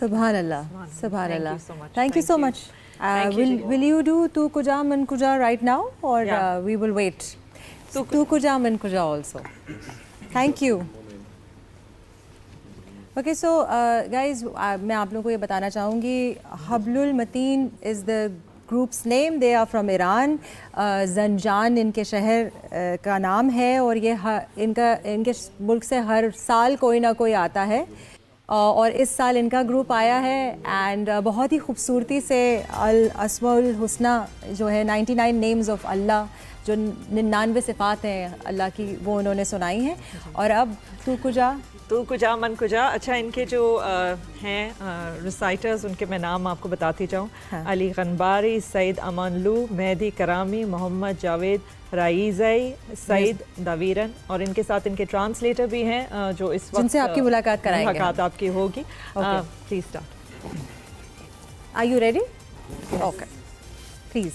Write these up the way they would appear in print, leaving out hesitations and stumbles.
Subhanallah. Subhanallah. Thank you so much. Thank you. Will you do Tu Kuja Man Kuja right now, or Yeah. we will wait? Tu Kuja Man Kuja also. Thank you. Okay, so guys, मैं आप लोगों को ये बताना चाहूँगी, हब्लुल Mateen is the group's name. They are from Iran. ज़ंजान इनके शहर का नाम है और ये इनके मुल्क से हर साल कोई ना कोई आता है और इस साल इनका ग्रुप आया है एंड बहुत ही खूबसूरती से अल अस्माउल हुस्ना जो है 99 नेम्स ऑफ अल्लाह, जो 99 सिफ़ात हैं अल्लाह की, वो उन्होंने सुनाई हैं। और अब तू कुजा मन कुजा। अच्छा, इनके जो हैं रिसाइटर्स, उनके मैं नाम आपको बताती जाऊँ। हाँ। अली गनबारी, सईद अमानलू, मेहदी करामी, मोहम्मद जावेद, राइज़ई, सईद दावीरन, और इनके साथ इनके ट्रांसलेटर भी हैं जो इस वक्त जिनसे आपकी मुलाकात कराएंगे। मुलाकात आपकी होगी। Please start. Are you ready? Okay, please.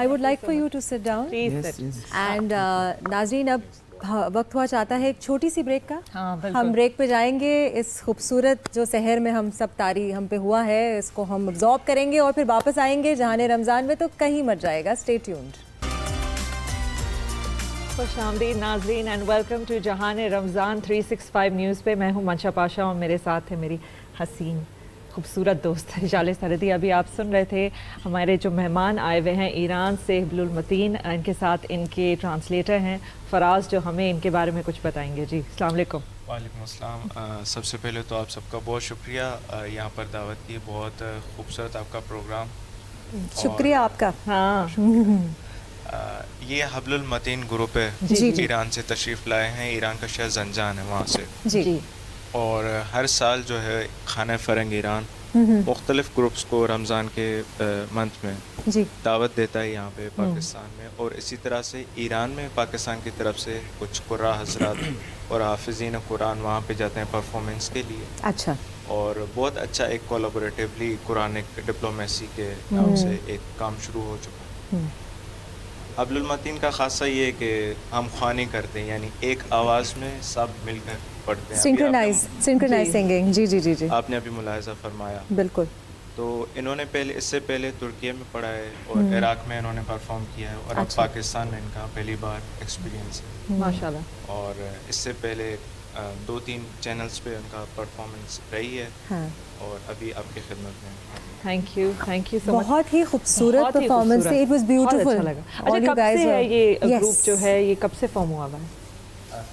I would like for you to sit down. Please sit. And नाज़रीन अब वक्त हुआ चाहता है एक छोटी सी ब्रेक का। हाँ, बिल्कुल। हम ब्रेक पे जाएंगे, इस खूबसूरत जो शहर में हम सब तारी हम पे हुआ है इसको हम अब्जॉर्ब करेंगे और फिर वापस आएंगे जहाने रमज़ान में, तो कहीं मत जाएगा। Stay tuned. खुशामदीद नाज़रीन एंड वेलकम टू जहान रमज़ान 365 न्यूज़ पे। मैं हूँ मंशा पाशा और मेरे साथ है मेरी हसीन खूबसूरत दोस्त जाले सरदी। अभी आप सुन रहे थे हमारे जो मेहमान आए हुए हैं ईरान से, हब्लुल मतीन, इनके साथ इनके ट्रांसलेटर हैं फ़राज़, जो हमें इनके बारे में कुछ बताएंगे। जी अस्सलाम वालेकुम। वालेकुम अस्सलाम। सबसे पहले तो आप सबका बहुत शुक्रिया यहाँ पर दावत की। बहुत खूबसूरत आपका प्रोग्राम। शुक्रिया आपका। हाँ, ये हब्लुल मतीन ग्रुप है, जी। ईरान से तशरीफ़ लाए हैं। ईरान का शहर जंजान है वहाँ से। जी। और हर साल जो है खाना फ़रंग ईरान मुख्तलिफ़ ग्रुप्स को रमज़ान के मंथ में जी दावत देता है यहाँ पे पाकिस्तान में। और इसी तरह से ईरान में पाकिस्तान की तरफ से कुछ कुर्रा हज़रात और हाफिज़ीन कुरान वहाँ पे जाते हैं परफॉर्मेंस के लिए। अच्छा। और बहुत अच्छा एक कोलैबोरेटिवली कुरानिक डिप्लोमेसी के नाम से एक काम शुरू हो चुका है। हब्लुल मतीन का खासा ये है कि हम ख्वानी करते हैं, यानी एक आवाज़ में सब मिलकर पढ़ते हैं। Synchronise singing. जी जी जी जी, आपने अभी मुलाहिज़ा फरमाया। बिल्कुल। तो इन्होंने इससे पहले तुर्की में पढ़ा है और इराक़ में इन्होंने परफॉर्म किया है और अब पाकिस्तान में इनका पहली बार एक्सपीरियंस है माशाल्लाह। और इससे पहले 2-3 चैनल्स पे उनका परफॉर्मेंस रही है। हाँ। और अभी आपकी खिदमत में। Thank you so much. बहुत ही खूबसूरत परफॉर्मेंस थी। It was beautiful. अच्छा लगा। अच्छा, कब से है ये ग्रुप जो है, ये कब से फॉर्म हुआ हुआ है?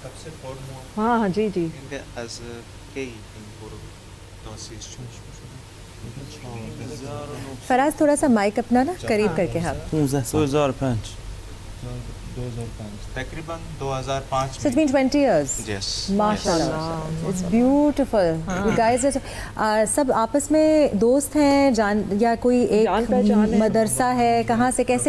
कब से फॉर्म हुआ? हाँ हाँ जी जी। फराज थोड़ा सा माइक अपना ना करीब करके। हाँ। 2005 तकरीबन 2005 So it's been 20 years. Yes. माशाल्लाह, it's beautiful. You guys are सब आपस में दोस्त हैं, जान या कोई जान पहचान एक है? मदरसा है? कहाँ से कैसे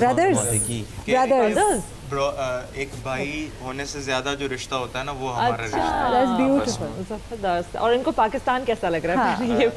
Brothers. ब्रो एक भाई होने से ज़्यादा जो रिश्ता होता है ना, वो हमारा अच्छा, रिश्ता That's beautiful. जबरदस्त। और इनको पाकिस्तान कैसा लग रहा है? पहले ये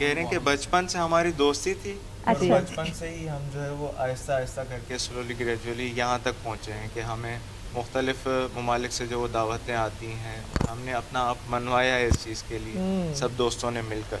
कह रहे हैं कि बचपन से हमारी दोस्ती थी और अच्छा। बचपन से ही हम जो है वो आहिस्ता आहिस्ता करके स्लोली ग्रेजुअली यहाँ तक पहुँचे हैं कि हमें मुख्तलिफ ममालिक से जो वो दावतें आती हैं, हमने अपना आप मनवाया है इस चीज़ के लिए सब दोस्तों ने मिलकर।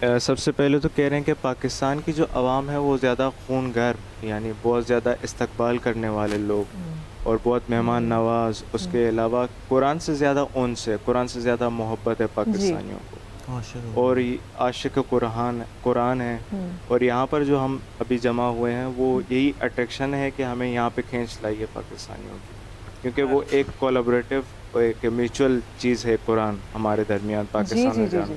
सबसे पहले तो कह रहे हैं कि पाकिस्तान की जो आवाम है वो ज़्यादा खून गर्म, यानी बहुत ज़्यादा इस्तकबाल करने वाले लोग और बहुत मेहमान नवाज। उसके अलावा कुरान से ज़्यादा उनस है, कुरान से ज़्यादा मोहब्बत है पाकिस्तानियों को, और आशिक कुरान है। और यहाँ पर जो हम अभी जमा हुए हैं वो यही अट्रैक्शन है कि हमें यहाँ पे खींच लाई है पाकिस्तानियों की, क्योंकि वो एक कोलैबोरेटिव, एक म्यूचुअल चीज़ है कुरान हमारे दरमियान पाकिस्तान में जाने।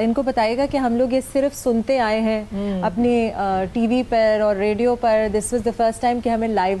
इनको बताइएगा कि हम लोग ये सिर्फ सुनते आए हैं अपनी टीवी पर और रेडियो पर। This was the first time कि हमें लाइव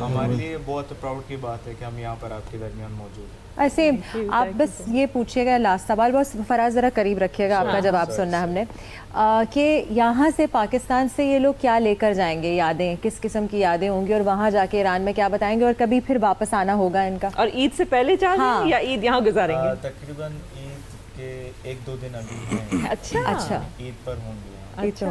हमारे लिए बहुत प्राउड की बात है कि हम यहाँ पर आपके दरमियान मौजूद हैं। ऐसे आप बस ये पूछिएगा, लास्ट सवाल बहुत फराज ज़रा करीब रखिएगा, आपका जवाब सुनना है हमने, कि यहाँ से पाकिस्तान से ये लोग क्या लेकर जाएंगे, यादें किस किस्म की यादें होंगी, और वहाँ जाके ईरान में क्या बताएंगे, और कभी फिर वापस आना होगा इनका। और ईद से पहले जा रहे हैं हाँ। या ईद यहाँ गुजारेंगे? तकरीबन ईद के 1-2 दिन अभी हैं। अच्छा ईद पर होंगे यहाँ। अच्छा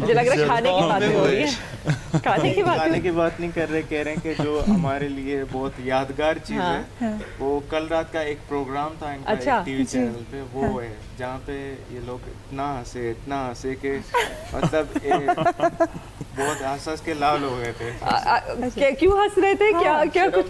मुझे लग रहा है खाने की बातें हो रही है। खाने की बातें खाने की बात नहीं कर रहे, कह रहे हैं कि जो हमारे लिए बहुत यादगार चीज़ है वो कल रात का एक प्रोग्राम था इनका, अच्छा। एक टीवी चैनल पे, वो है जहाँ पे ये लोग इतना हंसे कि मतलब बहुत हंस के लाल हो गए थे। क्यों हंस रहे थे?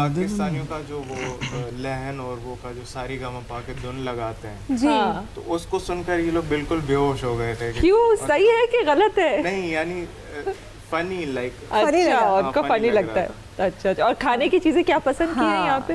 पाकिस्तानियों का जो वो लहन और वो का जो सारी गामा पा के धुन लगाते हैं, जी हाँ। तो उसको सुनकर ये लोग बिल्कुल बेहोश हो गए थे। क्यों? सही है कि गलत है? नहीं यानी फनी लाइक Funny अच्छा, लगा। उनको हाँ, फनी funny लग लगता रहा है। अच्छा, और खाने की चीजें क्या पसंद की हैं यहाँ पे?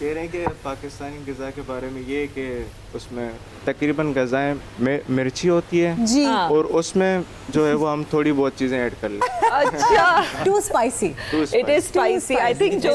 कह रहे हैं कि पाकिस्तानी गज़ा के बारे में ये कि उसमें तकरीबन गज़ाएँ मिर्ची होती है जी हाँ। और उसमें जो है वो हम थोड़ी बहुत चीज़ें ऐड कर लेते अच्छा, टू स्पाइसी। हैं। It is spicy. I think जो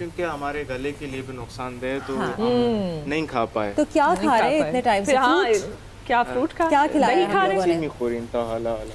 क्योंकि हमारे गले के लिए भी नुकसानदेह तो हम नहीं खा पाए। तो क्या खा रहे हैं इतने टाइम से? हाँ, Fruit? क्या फ्रूट खा? क्या खिलाया दही हम खा रहे लोगों हैं? ने? नहीं खोरीन तो हाला हाला।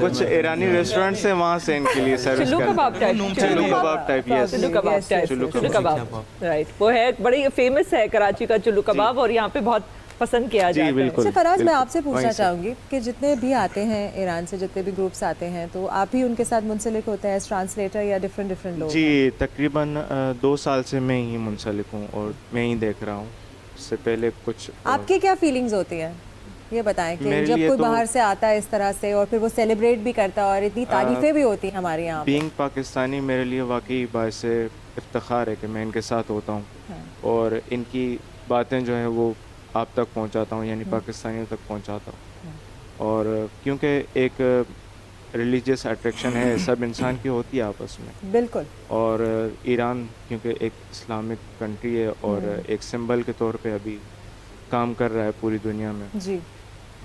कुछ ईरानी रेस्टोरेंट से वहाँ से इनके लिए सर्विस चिल्लू कबाब करते हैं। टाइप। चिल्लू कबाब टाइप, यस। चिल्लू कबाब Yes, टाइप। yes, चिल्लू चिल्लू कबाब। कबाब, राइट। वो है, बड़ी फेमस है कराची का चिल्लू कबाब, और यहाँ पे बहुत पसंद किया जी जाता है। बिल्कुल। अच्छा फराज, मैं बिल्कुल। आपसे पूछना वहीं से। चाहूँगी कि जितने भी आते हैं ईरान से, जितने भी ग्रुप्स आते हैं, तो आप ही उनके साथ मुंसलिक होते हैं एज ट्रांसलेटर या डिफरेंट लोग? जी तकरीबन 2 साल से मैं ही मुंसलिक हूँ और मैं ही देख रहा हूँ। इससे पहले कुछ आपकी क्या फीलिंग्स होती हैं, ये बताएं कि मेरे जब लिए कोई तो- बाहर से आता है इस तरह से और फिर वो सेलिब्रेट भी करता है और इतनी तारीफें भी होती हैं हमारे यहाँ पे। बीइंग पाकिस्तानी मेरे लिए वाकई बायस इफ्तिखार है कि मैं इनके साथ होता हूँ और इनकी बातें जो है वो आप तक पहुँचाता हूँ, यानी पाकिस्तानियों तक पहुँचाता हूँ। और क्योंकि एक रिलीजियस अट्रैक्शन है, सब इंसान की होती है आपस में, बिल्कुल। और ईरान क्योंकि एक इस्लामिक कंट्री है और एक सिंबल के तौर पे अभी काम कर रहा है पूरी दुनिया में, जी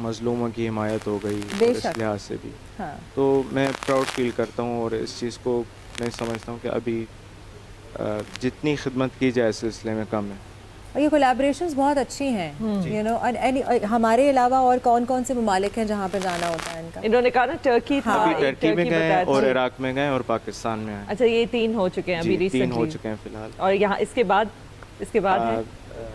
मजलूमों की हिमायत हो गई और इस बेशक। लिहाज से भी, हाँ तो मैं प्राउड फील करता हूँ और इस चीज़ को मैं समझता हूँ कि अभी जितनी खिदमत की जाए इस सिलसिले में कम है। और ये कोलैबोरेशंस बहुत अच्छी हैं, यू नो। हमारे अलावा और कौन कौन से ममालिक हैं जहाँ पे जाना होता है इनका? इन्होंने कहा ना टर्की था, अभी एक टर्की में गए बताया और था। इराक में गए और पाकिस्तान में आए। अच्छा, ये 3 हो चुके हैं अभी जी 3 हो रिसेंटली, चुके हैं फिलहाल। और यहाँ इसके बाद है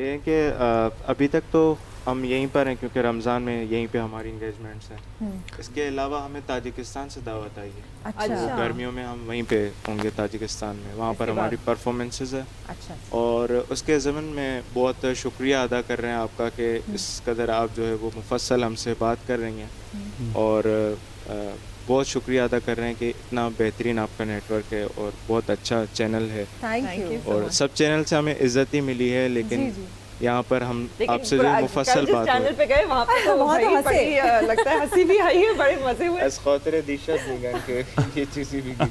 ये है कि अभी तक तो हम यहीं पर हैं क्योंकि रमज़ान में यहीं पे हमारी इंगेजमेंट्स हैं। इसके अलावा हमें ताजिकिस्तान से दावत आई है। अच्छा गर्मियों में हम वहीं पे होंगे ताजिकिस्तान में, वहाँ पर हमारी परफॉर्मेंसेस है। अच्छा और उसके ज़मन में बहुत शुक्रिया अदा कर रहे हैं आपका कि इस कदर आप जो है वो मुफस्सल हमसे बात कर रही हैं और बहुत शुक्रिया अदा कर रहे हैं कि इतना बेहतरीन आपका नेटवर्क है और बहुत अच्छा चैनल है थैंक यू और सब चैनल से हमें इज़्ज़त ही मिली है, लेकिन यहाँ पर हम आपसे जो मुफस्सल बात चैनल पे गए वहाँ पे तो वहाँ तो भाई हंसे। बड़ी लगता है हंसी भी आई है, बड़े मजे हुए। एस खातिर दिशा दीगन के ये चीज़ भी की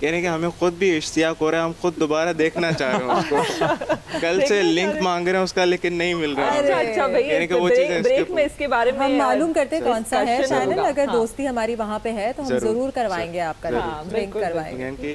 कहने कि हमें खुद भी इश्तियाक हो रहा है, हम खुद दोबारा देखना चाह रहे हैं उसको। कल से लिंक मांग रहे हैं उसका लेकिन नहीं मिल रहा अच्छा है। अच्छा यानी कि वो भैया चीज़ें ब्रेक इसके- में इसके बारे में हम मालूम करते हैं कौन सा है discussion चैनल, होगा। अगर हाँ। दोस्ती हमारी वहाँ पे है तो हम जरूर। जरूर करवाएंगे आपका हाँ, लिंक बिल्कुल, करवाएंगे। यानी कि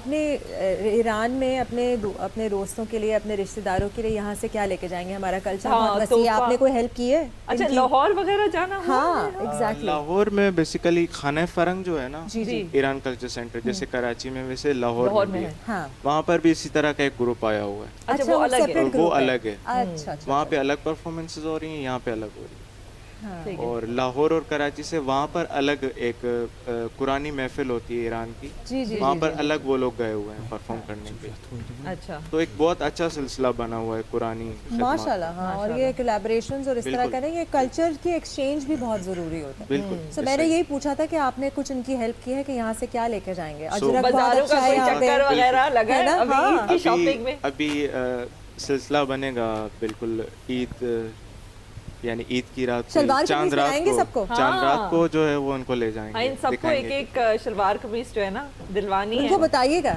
अपने ईरान में अपने दोस्तों के लिए, अपने रिश्तेदारों के लिए यहाँ से क्या लेके जाएंगे? हमारा कल्चर हाँ, बहुत वसी है, तोहफा। आपने कोई हेल्प की है? अच्छा इनकी? लाहौर वगैरह जाना हुआ हाँ है? एग्जैक्टली लाहौर में बेसिकली खाना फरंग जो है ना जी जी ईरान कल्चर सेंटर, जैसे कराची में वैसे लाहौर लाहौर में में भी है। है। हाँ वहाँ पर भी इसी तरह का एक ग्रुप आया हुआ है अच्छा वो अलग है। separate और वो group है। अलग है। अच्छा अच्छा वहाँ पे अलग परफॉर्मेंसेस हो रही हैं, यहाँ पे अलग हो रही है। हाँ। ठीक है। और लाहौर और कराची से वहाँ पर अलग एक कुरानी महफिल होती है ईरान की, जी जी वहाँ जी, पर जी। अलग वो लोग गए हुए हैं परफॉर्म करने के लिए। अच्छा तो एक बहुत अच्छा सिलसिला बना हुआ है कुरानी खिदमत। माशाल्लाह हाँ, और ये कोलैबोरेशंस और इस तरह बिल्कुल। का नहीं, ये कल्चर की एक्सचेंज भी बहुत ज़रूरी होता है। बिल्कुल सो मैंने यही पूछा था कि आपने कुछ इनकी हेल्प की है कि यहाँ से क्या लेके जाएंगे? So, अजरक बहुत बाजारों अच्छा का है कोई यहाँ पे। चक्कर वगैरह लगा है है ना? अभी हाँ। ईद की शॉपिंग में? अभी सिलसिला बनेगा बिल्कुल ईद, यानी ईद की रात को, शलवार चांद कमीज रात पहनाएंगे को, सबको? चांद हाँ। रात को जो है वो उनको ले जाएंगे, हाँ इन सबको एक दिखाएंगे। एक शलवार कमीज जो है ना दिलवानी उनको है। बताइएगा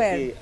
wear.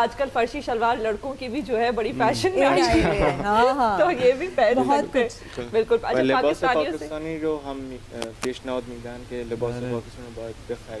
आजकल फर्शी शलवार लड़कों की भी जो है बड़ी फैशन में आई आई है। है, हाँ हाँ तो ये भी पहन बहुत सकते हैं। बिल्कुल और अच्छा लिबास पाकिस्तानियों से पाकिस्तानी जो हम पेशनाद मैदान के लिबास पाकिस्तानी बहुत बखैर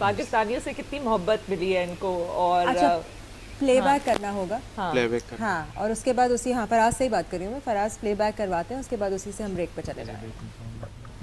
पाकिस्तानियों से कितनी मोहब्बत मिली है इनको और अच्छा प्लेबैक करना होगा हाँ प्लेबैक कर हाँ, और उसके बाद उसी हाँ फराज से ही बात कर रही हूँ मैं, फराज प्लेबैक करवाते हैं, उसके बाद उसी से हम ब्रेक पे चले जाएंगे।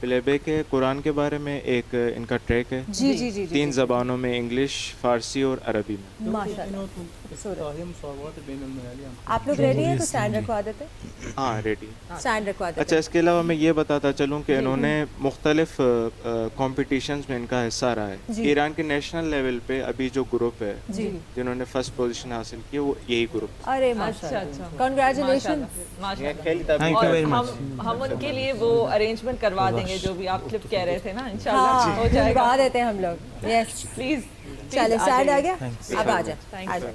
प्लेबैक है कुरान के बारे में एक इनका ट्रैक है जी जी जी जी 3 ज़बानों में, इंग्लिश, फारसी और अरबी में। माशाल्लाह। आप लोग रेडी हैं तो स्टैंड रखवा देते हैं, हाँ रेडी। स्टैंड रखवा देते अच्छा इसके अलावा मैं ये बताता चलूँ कि इन्होंने मुख्तलिफ कॉम्पिटिशंस में इनका हिस्सा रहा है। जी। ईरान के नेशनल लेवल पे अभी जो ग्रुप है हैं जी। जिन्होंने फर्स्ट पोजीशन हासिल की वो यही ग्रुप अरे अच्छा माशाल्लाह, अच्छा कॉन्ग्रेचुलेशन। माशाल्लाह थैंक यू और वेरी मच हम उनके लिए वो अरेंजमेंट करवा देंगे जो भी आप क्लिप कह रहे थे ना इंशाल्लाह हाँ हो जाएगा करवा देते हैं हम लोग, यस। प्लीज चले स्टैंड आ गया, Thanks. अब आ जाए, Thank आ you. जाए।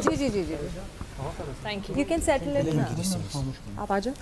जी जी जी जी, thank you you can settle it ना, आप आ जाओ।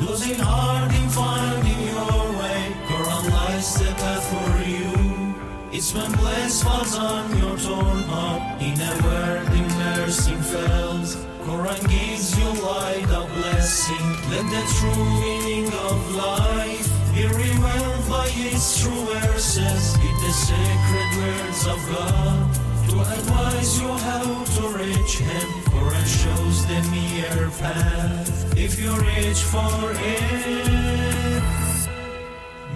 Losing heart in finding your way, Quran lights the path for you. It's when bliss falls on your torn heart, in a world immersing fells. Quran gives you light of blessing, let the true meaning of life be revealed by its true verses. Read the sacred words of God to advise you how to reach Him. Quran shows the mere path if you reach for it.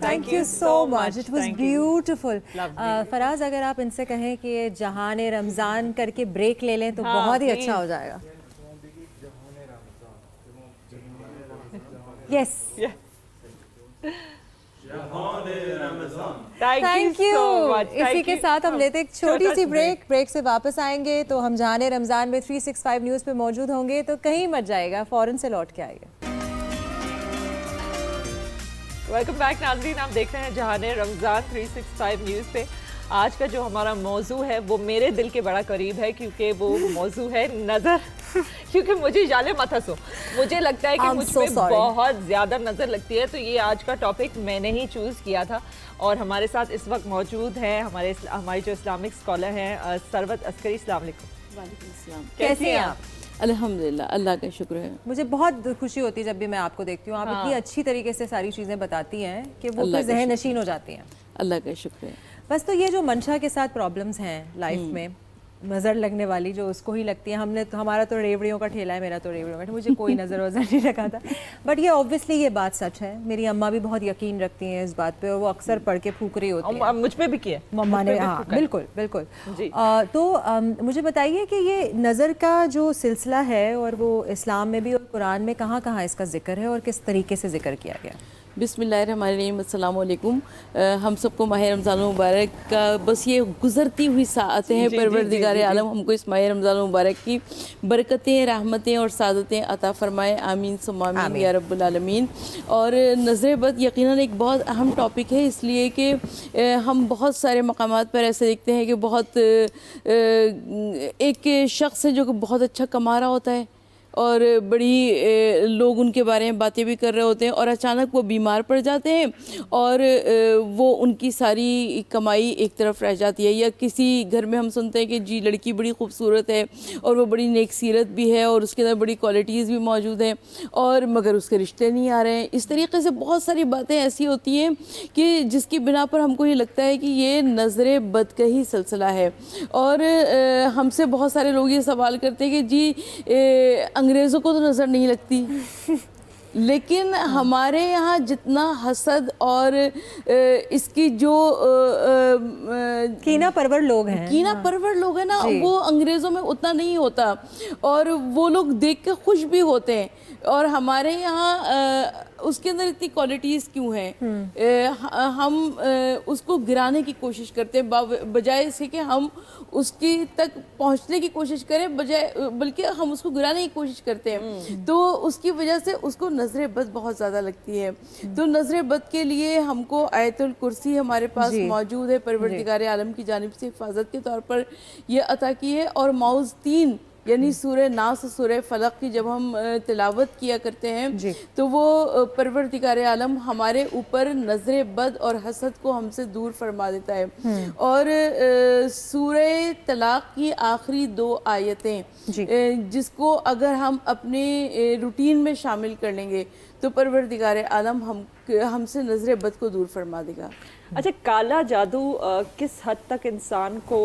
Thank you so much. It was beautiful. Lovely. Faraz, अगर आप इनसे कहें कि ये जहाने रमज़ान करके break ले लें तो बहुत ही अच्छा हो जाएगा. Yes. Thank you so much. इसी के साथ हम लेते एक छोटी सी ब्रेक से वापस आएंगे तो हम जहाने रमज़ान में 365 न्यूज़ पे मौजूद होंगे, तो कहीं मत जाएगा, फ़ौरन से लौट के आएगा. वेलकम बैक नाज़रीन, आप देख रहे हैं जहाने रमज़ान 365 न्यूज़ पे. आज का जो हमारा मौजू है वो मेरे दिल के बड़ा करीब है, क्योंकि वो मौजू है नज़र. क्योंकि मुझे जाले मत हंसो, मुझे लगता है कि मुझ पे बहुत ज़्यादा नज़र लगती है, तो ये आज का टॉपिक मैंने ही चूज़ किया था. और हमारे साथ इस वक्त मौजूद हैं हमारे जो इस्लामिक स्कॉलर हैं सरवत अस्करी. अस्सलाम वालेकुम. कैसे हैं आप? अल्हम्दुलिल्लाह, अल्लाह का शुक्र है। मुझे बहुत खुशी होती है जब भी मैं आपको देखती हूँ, आप हाँ। इतनी अच्छी तरीके से सारी चीज़ें बताती हैं कि वो अल्लाह फिर का जहन शुक्र। नशीन हो जाती हैं। अल्लाह का शुक्र है। बस तो ये जो मंशा के साथ प्रॉब्लम्स हैं लाइफ में, नज़र लगने वाली जो उसको ही लगती है, हमने तो हमारा तो रेवड़ियों का ठेला है, मेरा तो रेवड़ियों का, मुझे कोई नज़र वज़र नहीं लगा था। बट ये ऑब्वियसली ये बात सच है, मेरी अम्मा भी बहुत यकीन रखती हैं इस बात पे और वो अक्सर पढ़ के फूक रही होती हैं। मुझ पे भी किया मम्मा ने, हाँ बिल्कुल बिल्कुल जी। तो मुझे बताइए कि ये नज़र का जो सिलसिला है और वो इस्लाम में भी और कुरान में कहाँ कहाँ इसका जिक्र है और किस तरीके से जिक्र किया गया? बिस्मिल्लाहिर्रहमानिर्रहीम, अस्सलाम वालेकुम। हम सबको माह रमज़ान मुबारक का बस ये गुज़रती हुई साअतें हैं, परवरदिगार आलम हमको इस माह रमज़ान मुबारक की बरकतें, रहमतें और सादतें अता फ़रमाए, आमीन सुम्मा आमीन या रब्बुल आलमीन। और नज़र बद यकीनन एक बहुत अहम टॉपिक है, इसलिए कि हम बहुत सारे मकामात पर ऐसे देखते हैं कि बहुत एक शख्स है जो कि बहुत अच्छा कमा रहा होता है और बड़ी लोग उनके बारे में बातें भी कर रहे होते हैं और अचानक वो बीमार पड़ जाते हैं और वो उनकी सारी कमाई एक तरफ रह जाती है। या किसी घर में हम सुनते हैं कि जी लड़की बड़ी खूबसूरत है और वो बड़ी नेक सीरत भी है और उसके अंदर बड़ी क्वालिटीज़ भी मौजूद हैं और मगर उसके रिश्ते नहीं आ रहे हैं। इस तरीके से बहुत सारी बातें ऐसी होती हैं कि जिसकी बिना पर हमको ये लगता है कि ये नज़र बद का ही सिलसिला है। और हमसे बहुत सारे लोग ये सवाल करते हैं कि जी अंग्रेज़ों को तो नज़र नहीं लगती, लेकिन हमारे यहाँ जितना हसद और इसकी जो कीना परवर लोग हैं, कीना परवर लोग हैं ना, वो अंग्रेज़ों में उतना नहीं होता और वो लोग देख के खुश भी होते हैं। और हमारे यहाँ उसके अंदर इतनी क्वालिटीज़ क्यों हैं? हम उसको गिराने की कोशिश करते हैं बजाय इसके कि हम उसकी तक पहुंचने की कोशिश करें, बल्कि हम उसको गिराने की कोशिश करते हैं। तो उसकी वजह से उसको नज़र बद बहुत ज़्यादा लगती है। तो नज़र बद के लिए हमको आयतुल कुर्सी हमारे पास मौजूद है, परवरदिगार आलम की जानिब से हिफाजत के तौर पर यह अता की है। और मौज़ 3 यानी सूरह नास, सूरह फलक की जब हम तिलावत किया करते हैं तो वो परवरदिगार आलम हमारे ऊपर नज़र बद और हसद को हमसे दूर फरमा देता है। और सूरह तलाक की आखिरी 2 आयतें जिसको अगर हम अपने रूटीन में शामिल कर लेंगे तो परवरदिगार आलम हमसे नज़र बद को दूर फरमा देगा। अच्छा, काला जादू किस हद तक इंसान को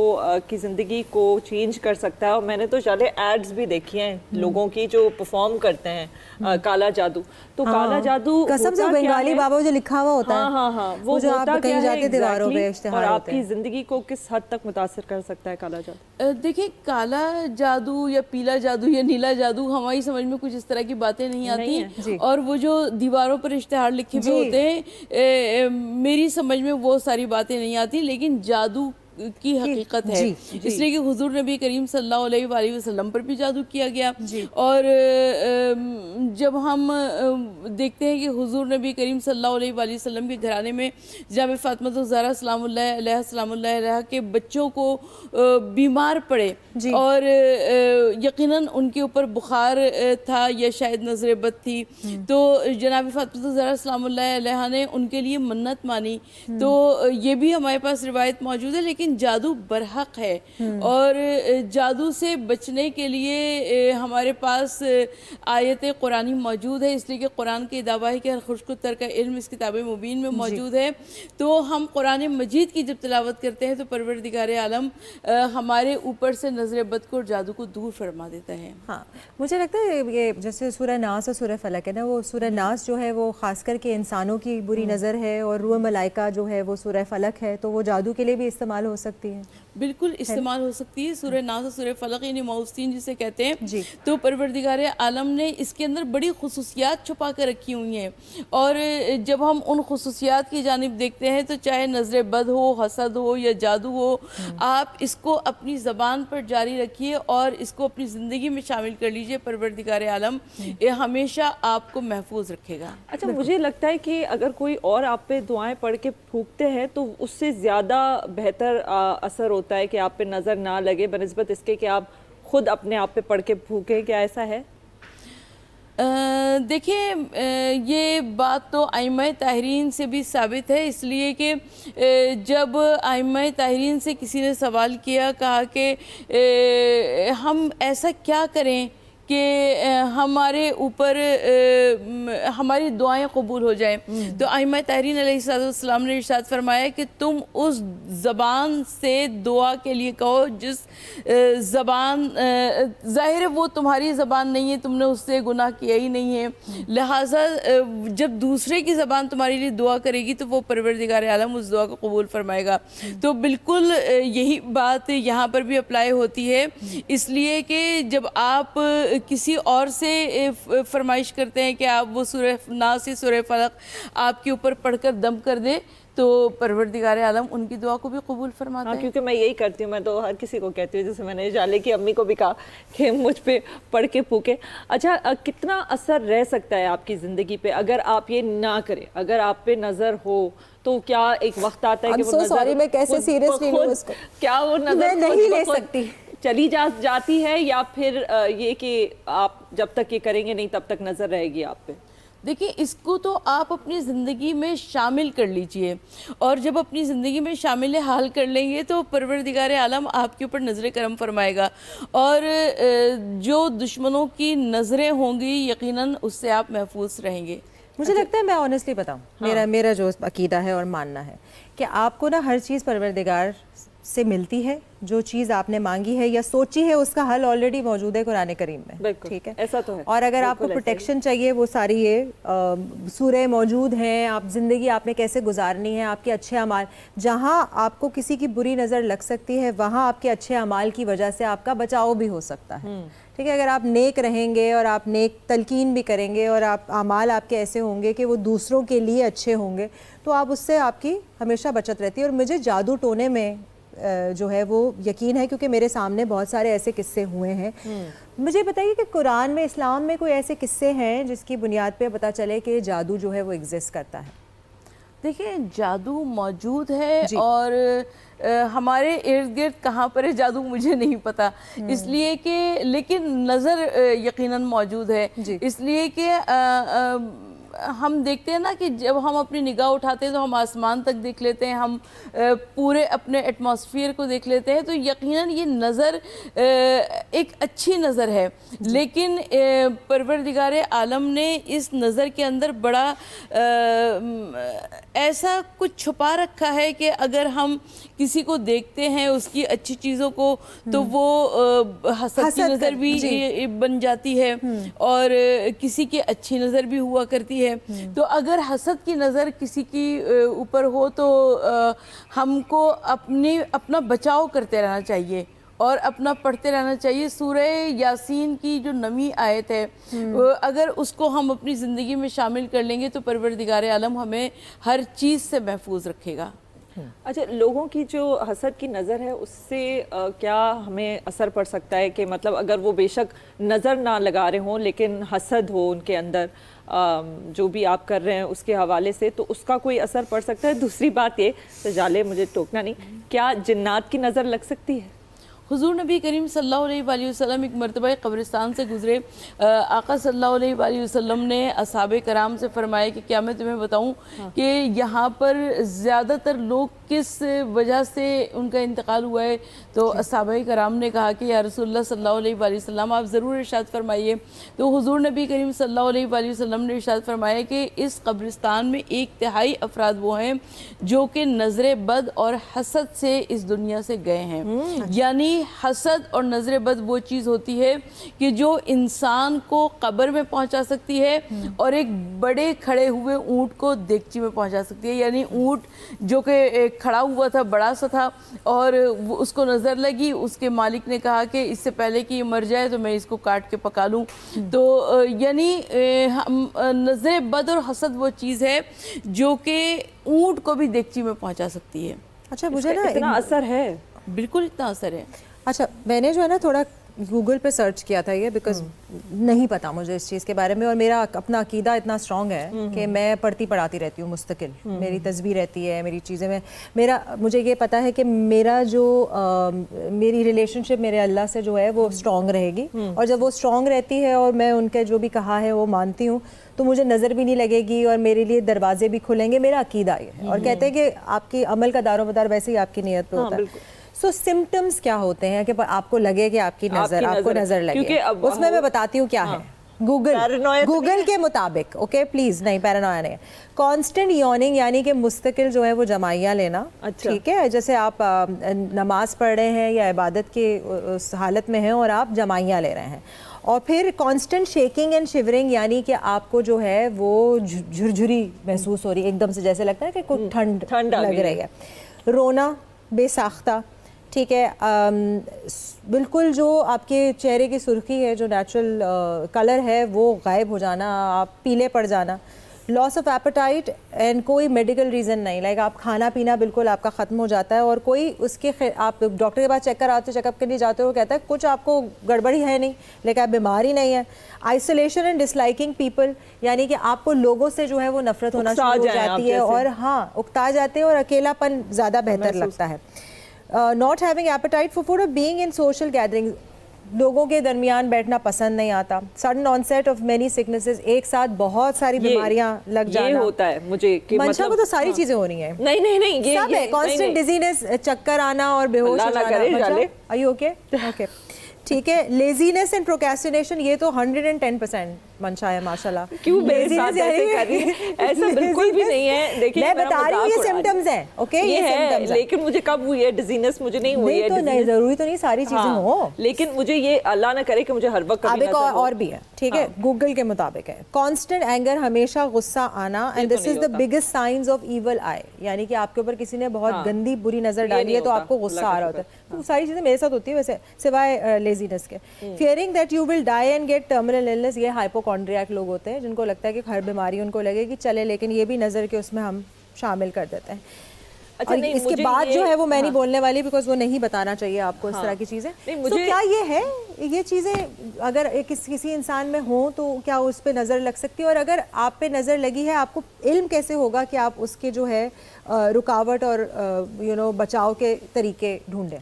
की ज़िंदगी को चेंज कर सकता है? और मैंने तो चले एड्स भी देखी हैं लोगों की जो परफॉर्म करते हैं काला जादू। तो काला जादू कसम से बंगाली बाबा जो लिखा हुआ होता है, हाँ, वो जो आप कहीं जाते दीवारों पे इश्तिहार और होते हैं। आपकी ज़िंदगी को किस हद तक मुतासिर कर सकता है काला जादू? देखिए, काला जादू या पीला जादू या नीला जादू हमारी समझ में कुछ इस तरह की बातें नहीं आती। और वो जो दीवारों पर इश्तिहार लिखे हुए होते हैं, मेरी समझ में वो सारी बातें नहीं आती, लेकिन जादू की हकीकत है। इसलिए कि हुजूर नबी करीम सल्लल्लाहु अलैहि वसल्लम पर भी जादू किया गया। और जब हम देखते हैं कि हुजूर नबी करीम सल्लल्लाहु अलैहि वसल्लम के घराने में जनाब फातिमा ज़हरा सलामुल्लाह अलैहा के बच्चों को बीमार पड़े और यकीनन उनके ऊपर बुखार था या शायद नज़र बद थी, तो जनाब फातिमा ज़हरा सलामुल्लाह अलैहा ने उनके लिए मन्नत मानी। तो ये भी हमारे पास रिवायत मौजूद है। लेकिन जादू बरहक है और जादू से बचने के लिए हमारे पास आयत कुरानी मौजूद है, इसलिए कि कुरान के दावा है कि हर खुश्क तर का इल्म इस किताब मुबीन में मौजूद है। तो हम कुरान मजीद की जब तिलावत करते हैं तो परवरदिगार आलम हमारे ऊपर से नज़र बद को और जादू को दूर फरमा देता है। हाँ, मुझे लगता है ये जैसे सूरह नास और सूरह फलक है ना, वो सूरह नास जो है वो खास करके इंसानों की बुरी नज़र है और रूह मलाइका जो है वो सूरह फलक है, तो वो जादू के लिए भी इस्तेमाल हो सकती है। बिल्कुल इस्तेमाल हो सकती है। सूरह नास और सूरह फलक यानी मौज़-3 जिसे कहते हैं, तो परवरदिगार आलम ने इसके अंदर बड़ी खुसूसियात छुपा कर रखी हुई हैं। और जब हम उन खुसूसियात की जानिब देखते हैं तो चाहे नज़र बद हो, हसद हो या जादू हो, आप इसको अपनी ज़बान पर जारी रखिए और इसको अपनी ज़िंदगी में शामिल कर लीजिए। परवरदिगार आलम ये हमेशा आपको महफूज रखेगा। अच्छा, मुझे लगता है कि अगर कोई और आप पे दुआएं पढ़ के फूकते हैं तो उससे ज़्यादा बेहतर असर होता है कि आप पे नज़र ना लगे बनिस्बत इसके कि आप खुद अपने आप पे पढ़ के फूकें। क्या ऐसा है? देखिए, ये बात तो आइम्मा ताहिरीन से भी साबित है, इसलिए कि जब आइम्मा ताहिरीन से किसी ने सवाल किया, कहा कि हम ऐसा क्या करें कि हमारे ऊपर हमारी दुआएं कबूल हो जाएं। तो आइमा ताहरीन अलैहिस्सलाम ने इरशाद फरमाया कि तुम उस ज़बान से दुआ के लिए कहो जिस ज़बान ज़ाहिर है वो तुम्हारी ज़बान नहीं है, तुमने उससे गुनाह किया ही नहीं है, लिहाजा जब दूसरे की ज़बान तुम्हारे लिए दुआ करेगी तो वो परवरदिगार आलम उस दुआ को कबूल फरमाएगा। तो बिल्कुल यही बात यहाँ पर भी अप्लाई होती है, इसलिए कि जब आप किसी और से फरमाइश करते हैं कि आप वो सूरह नास से सूरह फलक आपके ऊपर पढ़कर दम कर दे, तो परवरदिगार आलम उनकी दुआ को भी कबूल फरमाता है। क्योंकि मैं यही करती हूँ, मैं तो हर किसी को कहती हूँ, जैसे मैंने जाले की अम्मी को भी कहा कि मुझ पे पढ़ के फूके। अच्छा, कितना असर रह सकता है आपकी ज़िंदगी पे अगर आप ये ना करें, अगर आप पे नज़र हो तो क्या एक वक्त आता है कि वो नज़र, मैं कैसे सीरियसली लूं उसको, क्या वो नज़र नहीं ले सकती, चली जाती है, या फिर ये कि आप जब तक ये करेंगे नहीं तब तक नज़र रहेगी आप पे? देखिए, इसको तो आप अपनी ज़िंदगी में शामिल कर लीजिए, और जब अपनी ज़िंदगी में शामिल हाल कर लेंगे तो परवरदिगार आलम आपके ऊपर नज़र करम फरमाएगा, और जो दुश्मनों की नज़रें होंगी यकीनन उससे आप महफूज रहेंगे। मुझे लगता है, मैं ऑनेस्टली बताऊं, मेरा जो अकीदा है और मानना है कि आपको ना हर चीज़ परवरदिगार से मिलती है, जो चीज़ आपने मांगी है या सोची है उसका हल ऑलरेडी मौजूद है कुरान करीम में, ठीक है, ऐसा तो है। और अगर आपको प्रोटेक्शन चाहिए, वो सारी ये सूरह मौजूद हैं, आप ज़िंदगी आपने कैसे गुजारनी है, आपके अच्छे अमाल, जहाँ आपको किसी की बुरी नज़र लग सकती है वहाँ आपके अच्छे अमाल की वजह से आपका बचाव भी हो सकता है, ठीक है। अगर आप नेक रहेंगे और आप नेक तलकीन भी करेंगे और आप अमाल आपके ऐसे होंगे कि वो दूसरों के लिए अच्छे होंगे, तो आप उससे आपकी हमेशा बचत रहती है। और मुझे जादू टोने में जो है वो यकीन है, क्योंकि मेरे सामने बहुत सारे ऐसे किस्से हुए हैं। मुझे बताइए कि कुरान में, इस्लाम में कोई ऐसे किस्से हैं जिसकी बुनियाद पे पता चले कि जादू जो है वो एग्जिस्ट करता है? देखिए, जादू मौजूद है, और हमारे इर्द गिर्द कहाँ पर है जादू मुझे नहीं पता, इसलिए कि लेकिन नज़र यकीनन मौजूद है, इसलिए कि हम देखते हैं ना कि जब हम अपनी निगाह उठाते हैं तो हम आसमान तक देख लेते हैं, हम पूरे अपने एटमॉस्फेयर को देख लेते हैं, तो यकीनन ये नज़र एक अच्छी नज़र है, लेकिन परवरदिगार आलम ने इस नज़र के अंदर बड़ा ऐसा कुछ छुपा रखा है कि अगर हम किसी को देखते हैं उसकी अच्छी चीज़ों को तो वो हसद की नज़र भी बन जाती है, और किसी की अच्छी नज़र भी हुआ करती है। तो अगर हसद की नज़र किसी की ऊपर हो तो हमको अपना बचाव करते रहना चाहिए और अपना पढ़ते रहना चाहिए। सूरह यासीन की जो 9वीं आयत है, अगर उसको हम अपनी ज़िंदगी में शामिल कर लेंगे तो परवरदिगार आलम हमें हर चीज़ से महफूज रखेगा। अच्छा, लोगों की जो हसद की नज़र है उससे क्या हमें असर पड़ सकता है कि मतलब अगर वो बेशक नज़र ना लगा रहे हों लेकिन हसद हो उनके अंदर जो भी आप कर रहे हैं उसके हवाले से, तो उसका कोई असर पड़ सकता है? दूसरी बात ये, तो जाले मुझे टोकना नहीं, क्या जिन्नात की नज़र लग सकती है? हुजूर नबी करीम सल्लल्लाहु अलैहि वसल्लम एक मरतबा कब्रिस्तान से गुज़रे, आका सल्लल्लाहु अलैहि वसल्लम ने असहाबे कराम से फरमाया कि क्या मैं तुम्हें बताऊं कि यहाँ पर ज़्यादातर लोग किस वजह से उनका इंतकाल हुआ है? तो असहाबे कराम ने कहा कि या रसूलुल्लाह सल्लल्लाहु अलैहि वसल्लम आप ज़रूर इरशाद फरमाइए। तो हुजूर नबी करीम सल्लल्लाहु अलैहि वसल्लम ने इरशाद फरमाया कि इस कब्रिस्तान में 1/3 अफराद वो हैं जो कि नज़र बद और हसद से इस दुनिया से गए हैं। यानी हसद और नज़र बद वो चीज़ होती है कि जो इंसान को कब्र में पहुंचा सकती है और एक बड़े खड़े हुए ऊँट को देगची में पहुंचा सकती है। यानी ऊँट जो कि खड़ा हुआ था, बड़ा सा था, और उसको नज़र लगी, उसके मालिक ने कहा कि इससे पहले कि ये मर जाए तो मैं इसको काट के पका लूँ। तो यानी नज़र बद और हसद वो चीज़ है जो कि ऊँट को भी देगची में पहुंचा सकती है। अच्छा, मुझे ना इतना असर है? बिल्कुल इतना असर है। अच्छा, मैंने जो है ना थोड़ा गूगल पे सर्च किया था ये, बिकॉज नहीं पता मुझे इस चीज़ के बारे में, और मेरा अपना अकीदा इतना स्ट्रॉन्ग है कि मैं पढ़ती पढ़ाती रहती हूँ मुस्तकिल, मेरी तस्बीह रहती है, मेरी चीज़ें में मुझे ये पता है कि मेरी रिलेशनशिप मेरे अल्लाह से जो है वो स्ट्रॉन्ग रहेगी, और जब वो स्ट्रॉन्ग रहती है और मैं उनके जो भी कहा है वो मानती हूँ तो मुझे नज़र भी नहीं लगेगी और मेरे लिए दरवाजे भी खुलेंगे। मेरा अकीदा ये है, और कहते हैं कि आपकी अमल का दारोमदार वैसे ही आपकी नीयत पे होता है। सो सिम्टम्स क्या होते हैं कि आपको लगे कि आपको नजर लगे? क्योंकि उसमें मैं बताती हूँ क्या है। गूगल के मुताबिक, ओके प्लीज, नहीं पैरानोया नहीं है, कांस्टेंट यॉर्निंग यानी कि मुस्तकिल जो है वो जमाइयाँ लेना। अच्छा। ठीक है, जैसे आप नमाज पढ़ रहे हैं या इबादत की उस हालत में हैं और आप जमाइयाँ ले रहे हैं, और फिर कांस्टेंट शेकिंग एंड शिवरिंग यानी कि आपको जो है वो झुरझुरी महसूस हो रही है, एकदम से जैसे लगता है कि कुछ ठंड लग रही है। रोना बेसाख्ता, ठीक है, बिल्कुल जो आपके चेहरे की सुर्खी है, जो नेचुरल कलर है वो गायब हो जाना, आप पीले पड़ जाना, लॉस ऑफ एपेटाइट एंड कोई मेडिकल रीज़न नहीं, लाइक आप खाना पीना बिल्कुल आपका ख़त्म हो जाता है और कोई उसके आप डॉक्टर के पास चेकअप के लिए जाते हो, कहता है कुछ आपको गड़बड़ी है नहीं, लेकिन आप बीमार ही नहीं है। आइसोलेशन एंड डिसलाइकिंग पीपल यानी कि आपको लोगों से जो है वो नफरत होना शुरू हो जाती है और हाँ उकता जाते हैं और अकेलापन ज़्यादा बेहतर लगता है। Not having appetite for food और बीइंग इन सोशल गैदरिंग, लोगों के दरमियान बैठना पसंद नहीं आता। Sudden onset of many sicknesses, एक साथ बहुत सारी बीमारियां लग जाना। ये होता है मुझे कि मंशा को तो सारी चीजें हो रही हैं। नहीं ये सब है, कांस्टेंट डिजीनेस, चक्कर आना और बेहोश हो जाना। Are you okay? ओके ठीक है। लेजीनेस एंड प्रोक्रेस्टिनेशन, ये तो 110% मंशा है माशाल्लाह। क्यों लेजीनेस ऐसे कर रही है? ऐसा बिल्कुल भी नहीं है। देखिए मैं बता रही हूँ ये सिम्टम्स हैं, ओके ये सिम्टम्स हैं, लेकिन मुझे कब हुई है डिजीनेस? मुझे नहीं हुई है। तो नहीं जरूरी तो नहीं सारी चीजें हो, लेकिन मुझे ये अल्लाह ना करे कि मुझे हर वक्त अब एक और भी है, ठीक है, गूगल के मुताबिक है कांस्टेंट एंगर, हमेशा गुस्सा आना, and this is the biggest science of evil eye, यानी कि आपके ऊपर किसी ने बहुत गंदी बुरी नजर डाली है तो आपको गुस्सा आ रहा होता है। तो सारी चीजें मेरे साथ होती है वैसे, सिवाय लेजीनेस के। Fearing that you will die and get terminal illness, ये हाइपोकॉन्ड्रियाक लोग होते हैं जिनको लगता है कि हर बीमारी उनको लगेगी चले, लेकिन ये भी नजर के उसमें हम शामिल कर देते हैं। अच्छा, और इसके बाद जो है वो मैं नहीं बोलने वाली, बिकॉज वो नहीं बताना चाहिए आपको इस तरह की चीज़ें। तो क्या ये है, ये चीज़ें अगर किसी इंसान में हो तो क्या उस पर नज़र लग सकती है, और अगर आप पे नज़र लगी है आपको इल्म कैसे होगा कि आप उसके जो है रुकावट और बचाव के तरीके ढूंढें?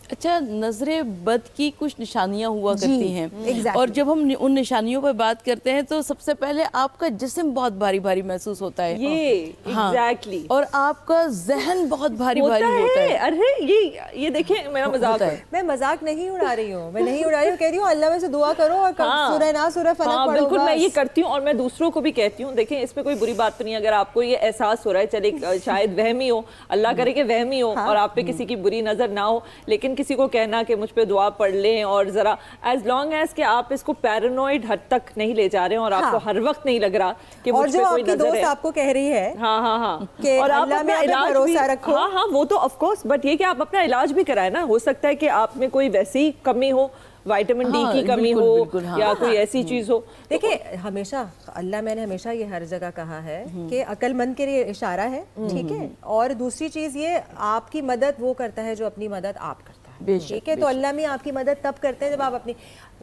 अच्छा, नजरे बद की कुछ निशानियां हुआ करती हैं, exactly. और जब हम उन निशानियों पर बात करते हैं तो सबसे पहले आपका जिस्म बहुत भारी भारी महसूस होता है, ये exactly. और आपका जहन बहुत भारी भारी होता है। अरे ये देखिए मेरा मजाक है, मैं मजाक नहीं उड़ा रही हूँ, मैं नहीं उड़ा रही हूँ, कह रही हूँ अल्लाह में से दुआ करो और सूरह नास सूरह फलक पढ़ो। बिल्कुल मैं ये करती हूँ और मैं दूसरों को भी कहती हूँ। देखिए इसमें कोई बुरी बात तो नहीं, अगर आपको ये एहसास हो रहा है, चले शायद वहमी हो, अल्लाह करे कि वहमी हो और आप पे किसी की बुरी नजर ना हो, लेकिन किसी को कहना कि मुझ पे दुआ पढ़ लें, और जरा एज लॉन्ग एज कि आप इसको पैरानॉइड हद तक नहीं ले जा रहे हैं और आपको हर वक्त नहीं लग रहा कि मुझ पे कोई नजर है। आपको कह रही है कि और आप अपना इलाज भी रखो। वो तो ऑफ कोर्स, बट ये कि आप अपना इलाज भी कराएं ना। हो सकता है कि आप में कोई वैसी कमी हो, विटामिन डी की कमी हो या कोई ऐसी चीज हो। देखिए हमेशा मैंने हमेशा ये हर जगह कहा है कि अक्लमंद के लिए इशारा है, ठीक है, और दूसरी चीज ये आपकी मदद वो करता है जो अपनी मदद आप करता है, ठीक है। तो अल्लाह में आपकी मदद तब करते हैं जब आप अपनी,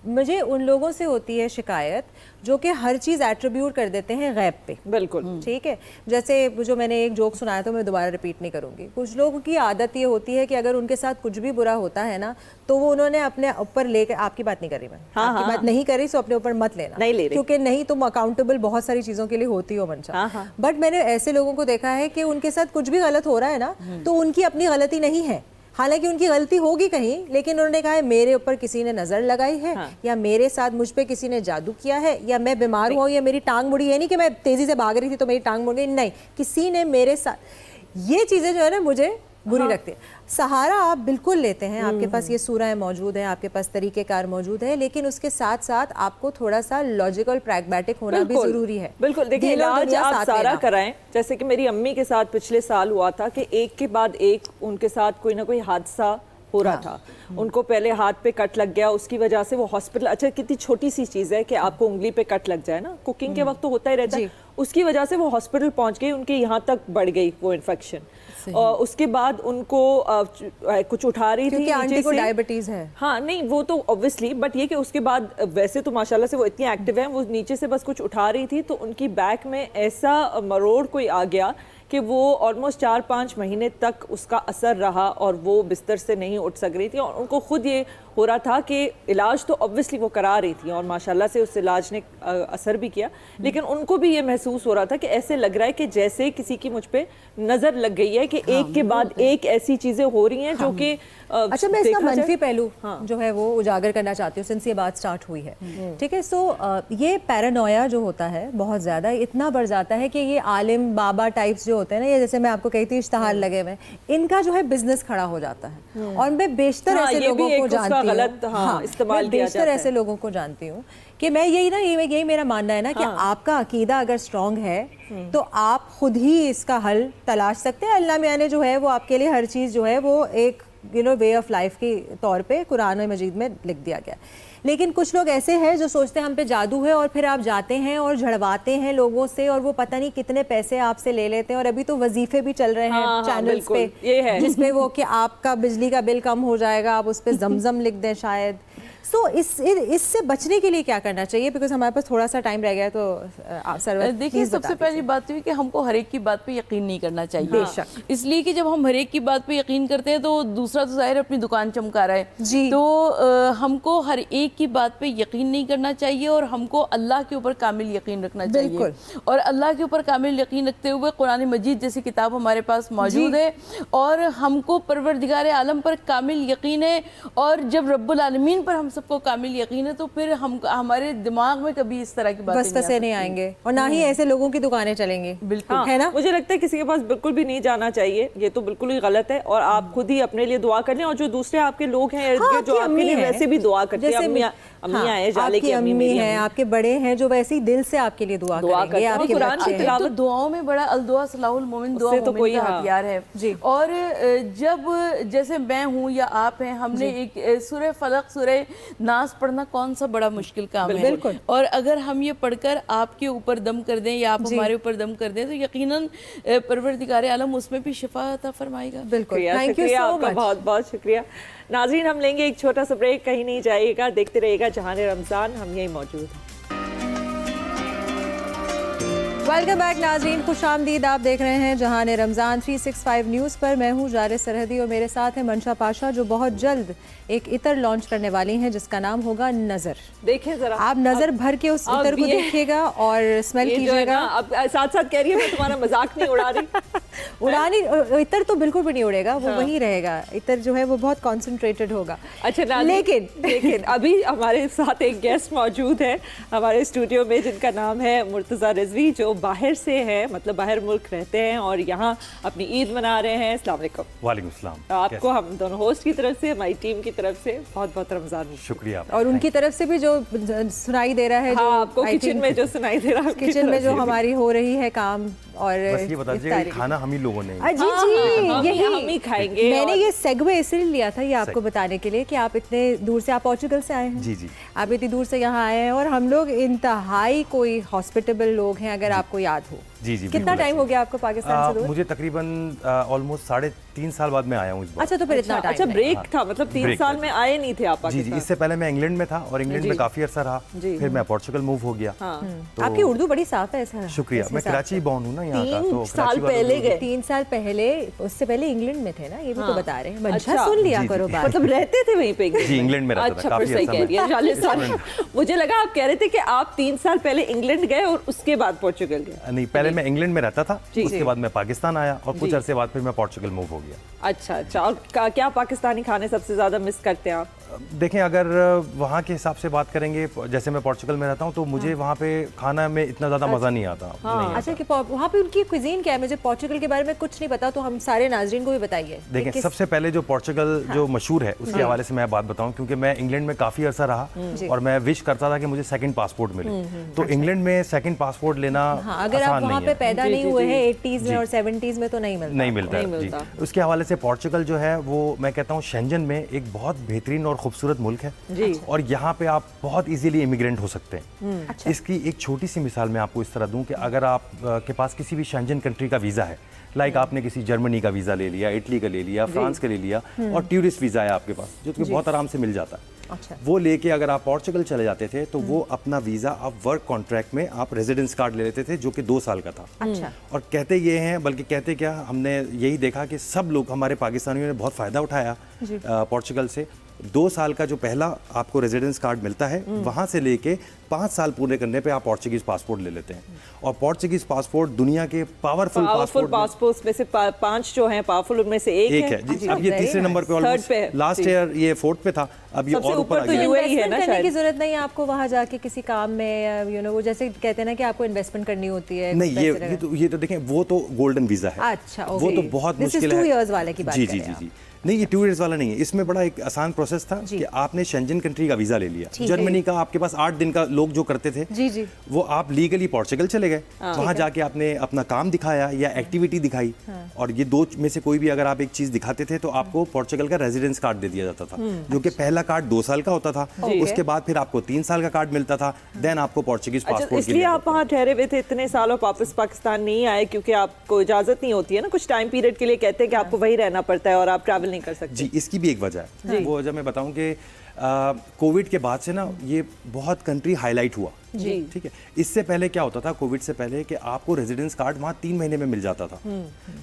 मुझे उन लोगों से होती है शिकायत जो कि हर चीज़ एट्रीब्यूट कर देते हैं गैब पे। बिल्कुल ठीक है, जैसे जो मैंने एक जोक सुनाया था मैं दोबारा रिपीट नहीं करूँगी। कुछ लोगों की आदत ये होती है कि अगर उनके साथ कुछ भी बुरा होता है ना तो वो उन्होंने अपने ऊपर लेकर, आपकी बात नहीं कर रही मैं, आपकी बात नहीं कर रही, सो अपने ऊपर मत लेना, नहीं ले रही, क्योंकि नहीं तुम अकाउंटेबल बहुत सारी चीज़ों के लिए होती हो मंशा। बट मैंने ऐसे लोगों को देखा है कि उनके साथ कुछ भी गलत हो रहा है ना तो उनकी अपनी गलती नहीं है, हालांकि उनकी गलती होगी कहीं, लेकिन उन्होंने कहा है मेरे ऊपर किसी ने नजर लगाई है, या मेरे साथ मुझ पे किसी ने जादू किया है, या मैं बीमार हुआ, या मेरी टांग मुड़ी है, नहीं कि मैं तेजी से भाग रही थी तो मेरी टांग मुड़ गई, नहीं, किसी ने मेरे साथ, ये चीजें जो है ना मुझे बुरी लगती है। सहारा आप बिल्कुल लेते हैं, आपके पास ये सूरह मौजूद है, आपके पास तरीकेकार मौजूद है, लेकिन उसके साथ साथ आपको थोड़ा सा लॉजिकल प्रैग्मेटिक होना भी जरूरी है। बिल्कुल, देखिए इलाज आप सारा कराएं। जैसे कि मेरी अम्मी के साथ पिछले साल हुआ था कि एक के बाद एक उनके साथ कोई ना कोई हादसा हो रहा था। उनको पहले हाथ पे कट लग गया, उसकी वजह से वो हॉस्पिटल, अच्छा कितनी छोटी सी चीज़ है कि आपको उंगली पे कट लग जाए ना, कुकिंग के वक्त तो होता ही रहता है, उसकी वजह से वो हॉस्पिटल पहुंच गई, उनके यहाँ तक बढ़ गई वो इन्फेक्शन, और उसके बाद उनको कुछ उठा रही थी, आंटी को डायबिटीज है। हाँ नहीं वो तो ऑब्वियसली, बट ये कि उसके बाद वैसे तो माशाल्लाह से वो इतनी एक्टिव है, वो नीचे से बस कुछ उठा रही थी तो उनकी बैक में ऐसा मरोड़ कोई आ गया कि वो ऑलमोस्ट 4-5 महीने तक उसका असर रहा और वो बिस्तर से नहीं उठ सक रही थी, और उनको खुद ये हो रहा था कि इलाज तो ऑब्वियसली वो करा रही थी और माशाल्लाह से उस इलाज ने असर भी किया, लेकिन उनको भी ये महसूस हो रहा था कि ऐसे लग रहा है कि जैसे किसी की मुझ पे नज़र लग गई है कि एक के बाद एक ऐसी चीज़ें हो रही हैं जो कि अच्छा, मैं इसका मनफी पहलू जो है वो उजागर करना चाहती हूँ सिंस ये बात स्टार्ट हुई है, ठीक है। सो ये पैरानोया जो होता है बहुत ज़्यादा इतना बढ़ जाता है कि ये आलिम बाबा टाइप्स जो होते हैं ना, ये जैसे मैं आपको कही थी इश्तहार लगे हुए, इनका जो है बिजनेस खड़ा हो जाता है। और मैं बेशतर ऐसे लोगों को जानती हूँ, मैं बेशतर ऐसे लोगों को जानती हूँ कि मैं यही मेरा मानना है ना कि आपका अकीदा अगर स्ट्रॉन्ग है तो आप खुद ही इसका हल तलाश सकते हैं। अल्लाह मियां ने जो है वो आपके लिए हर चीज़ जो है वो एक वे ऑफ लाइफ के तौर पे कुरान मजीद में लिख दिया गया। लेकिन कुछ लोग ऐसे हैं जो सोचते हैं हम पे जादू है और फिर आप जाते हैं और झड़वाते हैं लोगों से और वो पता नहीं कितने पैसे आपसे ले लेते हैं। और अभी तो वजीफे भी चल रहे हैं चैनल्स पे, ये है जिसमें वो कि आपका बिजली का बिल कम हो जाएगा, आप उस पर जमजम लिख दें शायद। सो इससे बचने के लिए क्या करना चाहिए, बिकॉज हमारे पास थोड़ा सा टाइम रह गया है, तो सरवर देखिए सबसे पहली बात हुई कि हमको हर एक की बात पे यकीन नहीं करना चाहिए। बेशक, इसलिए कि जब हम हर एक की बात पे यकीन करते हैं तो दूसरा तो जाहिर अपनी दुकान चमका रहा है जी। तो हमको हर एक की बात पे यकीन नहीं करना चाहिए और हमको अल्लाह के ऊपर कामिल यकीन रखना चाहिए। और अल्लाह के ऊपर कामिल यकीन रखते हुए कुरान मजीद जैसी किताब हमारे पास मौजूद है और हमको परवरदिगार आलम पर कामिल यकीन है। और जब रब्बुल आलमीन पर हम सबको कामिल यकीन है तो फिर हम हमारे दिमाग में कभी इस तरह की बातें नहीं आएंगे और ना ही ऐसे लोगों की दुकानें चलेंगी। बिल्कुल है ना, मुझे लगता है किसी के पास बिल्कुल भी नहीं जाना चाहिए, ये तो बिल्कुल ही गलत है। और आप खुद ही अपने लिए दुआ कर लें और जो दूसरे आपके लोग हैं जो आपके लिए वैसे भी दुआ करते हैं, अम्मी आए जाले की अम्मी हैं, आपके बड़े हैं जो वैसे ही दिल से आपके लिए दुआ करेंगे। आपके कुरान की तिलावत दुआओं में बड़ा अलदुआ सलाहुल मोमिन दुआ तो कोई हथियार है जी। और जब जैसे मैं हूँ या आप हैं, हमने एक सूरह फलक सूरह नास पढ़ना कौन सा बड़ा मुश्किल काम है। और अगर हम ये पढ़कर आपके ऊपर दम कर दें या आप हमारे ऊपर दम कर दें तो यकीनन परवरदिगार आलम उसमें भी शिफा अता फरमाएगा। बिल्कुल, थैंक यू सो मच, बहुत बहुत शुक्रिया। नाज़रीन, हम लेंगे एक छोटा सा ब्रेक, कहीं नहीं जाइएगा, देखते रहिएगा जहाने रमज़ान, हम यही मौजूद हैं। वेलकम बैक नाज़रीन, खुश आमदीद। आप देख रहे हैं जहाने रमज़ान 365 न्यूज़ पर। मैं हूँ जारे सरहदी और मेरे साथ है मंशा पाशा जो बहुत जल्द एक इतर लॉन्च करने वाली हैं जिसका नाम होगा नज़र। देखें जरा, आप नज़र भर के उस इतर को देखिएगा और स्मेल कीजिएगा। अब साथ साथ कह रही है मैं तुम्हारा मजाक नहीं उड़ा रही। इतर तो बिल्कुल भी नहीं उड़ेगा, वो वही रहेगा। इतर जो है वो बहुत कॉन्सेंट्रेटेड होगा। अच्छा, लेकिन अभी हमारे साथ एक गेस्ट मौजूद है हमारे स्टूडियो में जिनका नाम है मुर्तज़ा रिजवी, जो बाहर से है, मतलब बाहर मुल्क रहते हैं और यहाँ अपनी ईद मना रहे हैं। अस्सलाम वालेकुम। वालेकुम सलाम। आपको हम दोनों होस्ट की तरफ से, हमारी टीम की तरफ से बहुत बहुत रमज़ान शुक्रिया। और उनकी तरफ से भी जो सुनाई दे रहा है, जो आपको किचन में जो सुनाई दे रहा है, किचन में जो हमारी हो रही है काम, और बस ये बता दीजिए खाना हम ही लोगों ने जी यही हम ही खाएंगे। मैंने ये सेगवे इसलिए लिया था ये आपको बताने के लिए कि आप इतने दूर से, आप पोर्चुगल से आए हैं जी, आप इतनी दूर से यहाँ आए हैं और हम लोग इंतहाई कोई हॉस्पिटेबल लोग हैं, अगर आपको याद हो। जी, कितना टाइम हो गया आपको पाकिस्तान से दूर? मुझे तकरीबन ऑलमोस्ट 3.5 साल बाद मैं आया हूँ इस बार। अच्छा, तो फिर इतना टाइम। अच्छा, ब्रेक था, मतलब 3 साल में आए नहीं थे आप पाकिस्तान? जी, इससे पहले मैं इंग्लैंड में था और इंग्लैंड में काफी अरसा रहा, फिर मैं पोर्चुगल मूव हो गया। तो आपकी उर्दू बड़ी साफ है। ऐसा शुक्रिया, मैं कराची बॉर्न हूँ ना यहाँ का, तो 3 साल पहले गए। 3 साल पहले, उससे पहले इंग्लैंड में थे ना, ये भी तो बता रहे हैं। अच्छा, सुन लिया करो बात। मतलब रहते थे वहीं पे? जी, इंग्लैंड में रहता था काफी अर्सा। मुझे लगा आप कह रहे थे कि आप 3 साल पहले इंग्लैंड गए और उसके बाद पोर्चुगल गए। नहीं, पहले मैं इंग्लैंड में रहता था, उसके बाद मैं पाकिस्तान आया और कुछ अरसे बाद फिर मैं पोर्चुगल मूव हो गया। अच्छा, और क्या पाकिस्तानी खाने सबसे ज्यादा मिस करते हैं आप? देखें, अगर वहाँ के हिसाब से बात करेंगे, जैसे मैं पोर्चुगल में रहता हूँ तो मुझे वहाँ पे खाना में इतना ज़्यादा मज़ा नहीं आता। अच्छा, कि वहाँ पे उनकी क्विजीन क्या है? मुझे पोर्चुगल के बारे में कुछ नहीं पता, तो हम सारे नाज़रीन को भी बताइए। देखें, सबसे पहले जो पोर्चुगल जो मशहूर है उसके हवाले से मैं बात बताऊँ, क्योंकि मैं इंग्लैंड में काफ़ी अर्सा रहा और मैं विश करता था कि मुझे सेकंड पासपोर्ट मिले। तो इंग्लैंड में सेकंड पासपोर्ट लेना अगर आप वहाँ पे पैदा नहीं हुए हैं 80s में और 70s में तो नहीं मिलता। उसके हवाले से पोर्चुगल जो है वो मैं कहता हूँ शेंजन में एक बहुत बेहतरीन और खूबसूरत मुल्क है और यहाँ पे आप बहुत इजीली इमिग्रेंट हो सकते हैं। अच्छा। इसकी एक छोटी सी मिसाल मैं आपको इस तरह दूं कि अगर आप के पास किसी भी शेंजन कंट्री का वीज़ा है, लाइक आपने किसी जर्मनी का वीज़ा ले लिया, इटली का ले लिया, फ्रांस का ले लिया और टूरिस्ट वीज़ा है आपके पास, जो कि बहुत आराम से मिल जाता है। अच्छा। वो लेके अगर आप पोर्चुगल चले जाते थे तो वो अपना वीज़ा आप वर्क कॉन्ट्रैक्ट में आप रेजिडेंस कार्ड ले लेते थे जो कि 2 साल का था। अच्छा। और कहते ये हैं, बल्कि कहते क्या, हमने यही देखा कि सब लोग, हमारे पाकिस्तानियों ने बहुत फ़ायदा उठाया पोर्चुगल से 2 साल का जो पहला आपको रेजिडेंस कार्ड मिलता है, वहाँ से लेके 5 साल पूरे करने पे आप पोर्चुगीज पासपोर्ट ले लेते हैं। और पोर्चुगीज पासपोर्ट दुनिया के पावरफुल पासपोर्ट्स में से 5 जो हैं पावरफुल, उनमें से एक है जी। अब ये तीसरे नंबर पे ऑलमोस्ट, लास्ट ईयर ये 4th पे था, अब ये और ऊपर आ गया। यूएई है ना, करने की जरूरत नहीं है आपको वहाँ जाके किसी काम में, यू नो, वो जैसे कहते हैं ना कि आपको इन्वेस्टमेंट करनी होती है। नहीं, ये तो देखें, वो तो गोल्डन वीजा है। अच्छा, वो तो बहुत मुश्किल है। 2 इयर्स वाले की बात कर रहे हैं जी। नहीं, ये 2 इयर्स वाला नहीं है। इसमें बड़ा एक आसान प्रोसेस था कि आपने शेंजन कंट्री का वीजा ले लिया, जर्मनी का आपके पास 8 दिन का लोग जो करते थे जी, वो आप लीगली पोर्चुगल चले गए, वहाँ जाके आपने अपना काम दिखाया या एक्टिविटी दिखाई, और ये 2 में से कोई भी अगर आप एक चीज दिखाते थे तो आपको पोर्चुगल का रेजिडेंस कार्ड दे दिया जाता था, जो कि पहला कार्ड 2 साल का होता था। उसके बाद फिर आपको 3 साल का कार्ड मिलता था, देन आपको पोर्चुगीज पासपोर्ट। इसलिए आप वहाँ ठहरे हुए थे इतने साल और वापस पाकिस्तान नहीं आए, क्योंकि आपको इजाजत नहीं होती है ना, कुछ टाइम पीरियड के लिए कहते हैं कि आपको वहीं रहना पड़ता है और आप ट्रैवल नहीं कर सकते। जी, इसकी भी एक वजह है। वो वजह मैं बताऊं कि कोविड के बाद से ना ये बहुत कंट्री हाईलाइट हुआ। जी, ठीक है। इससे पहले क्या होता था, कोविड से पहले, कि आपको रेजिडेंस कार्ड वहाँ 3 महीने में मिल जाता था,